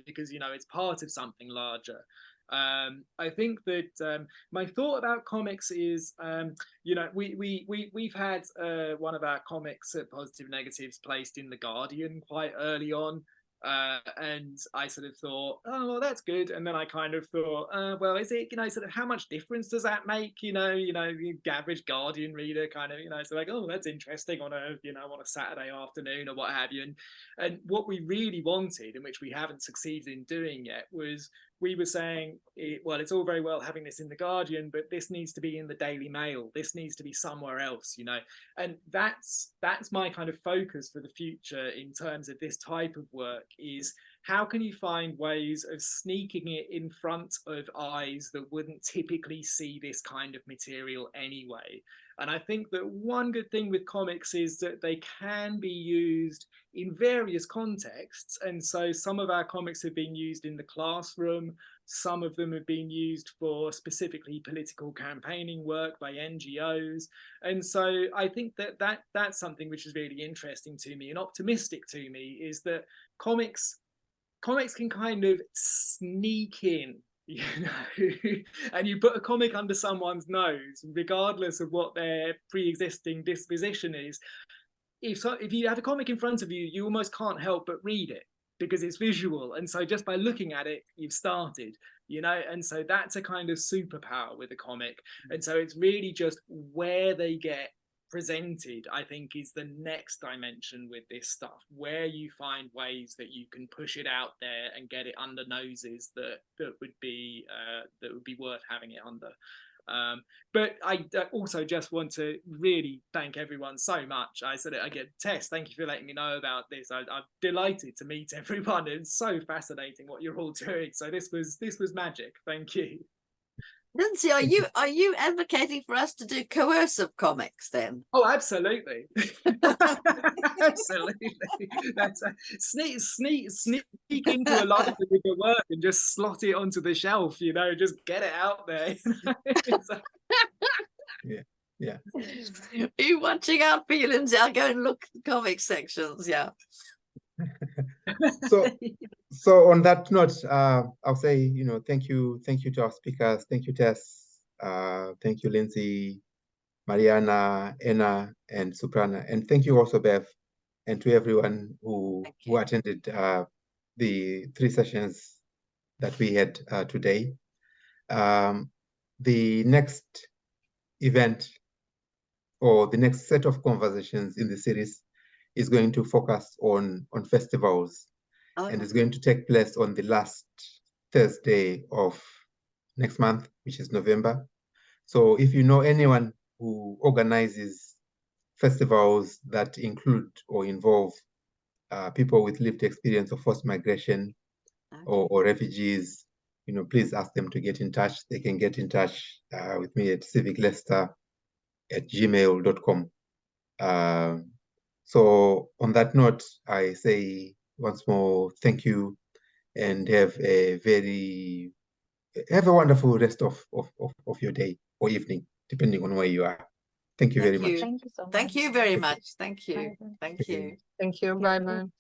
S3: because, you know, it's part of something larger. I think that my thought about comics is, you know, we've had one of our comics at Positive Negatives placed in The Guardian quite early on. And I sort of thought, oh, well, that's good. And then I kind of thought, well, is it, you know, sort of how much difference does that make? You know, the average Guardian reader kind of, you know, it's like, oh, that's interesting on a Saturday afternoon or what have you. And what we really wanted, and which we haven't succeeded in doing yet, was we were saying, well, it's all very well having this in The Guardian, but this needs to be in the Daily Mail. This needs to be somewhere else, you know. And that's my kind of focus for the future in terms of this type of work, is how can you find ways of sneaking it in front of eyes that wouldn't typically see this kind of material anyway. And I think that one good thing with comics is that they can be used in various contexts. And so some of our comics have been used in the classroom. Some of them have been used for specifically political campaigning work by NGOs. And so I think that's something which is really interesting to me and optimistic to me, is that comics can kind of sneak in, you know, and you put a comic under someone's nose, regardless of what their pre-existing disposition is. If you have a comic in front of you, you almost can't help but read it because it's visual. And so just by looking at it, you've started, you know, and so that's a kind of superpower with a comic. And so it's really just where they get presented, I think, is the next dimension with this stuff, where you find ways that you can push it out there and get it under noses that would be worth having it under. But I also just want to really thank everyone so much. I said it again, Tess, thank you for letting me know about this. I'm delighted to meet everyone. It's so fascinating what you're all doing. So this was magic. Thank you.
S7: Lindsay, are you advocating for us to do coercive comics then?
S3: Oh, absolutely. Absolutely. That's sneak into a lot of the bigger work and just slot it onto the shelf, you know, just get it out there.
S1: Yeah.
S7: Are you watching out for you, Lindsay? I'll go and look at the comic sections. Yeah.
S1: So on that note, I'll say, you know, thank you to our speakers. Thank you, Tess. Thank you, Lindsay, Mariana, Anna, and Suprana. And thank you also, Bev, and to everyone who attended the 3 sessions that we had today. The next event, or the next set of conversations in the series, is going to focus on festivals. And it's going to take place on the last Thursday of next month, which is November. So if you know anyone who organizes festivals that include or involve people with lived experience of forced migration or refugees, you know, please ask them to get in touch. They can get in touch with me at civicleicester@gmail.com. So on that note, I say once more, thank you, and have a wonderful rest of your day or evening, depending on where you are. Thank you very much.
S6: Thank you so much.
S7: Thank you very much. Thank you. Thank you.
S5: Thank you. Bye-bye.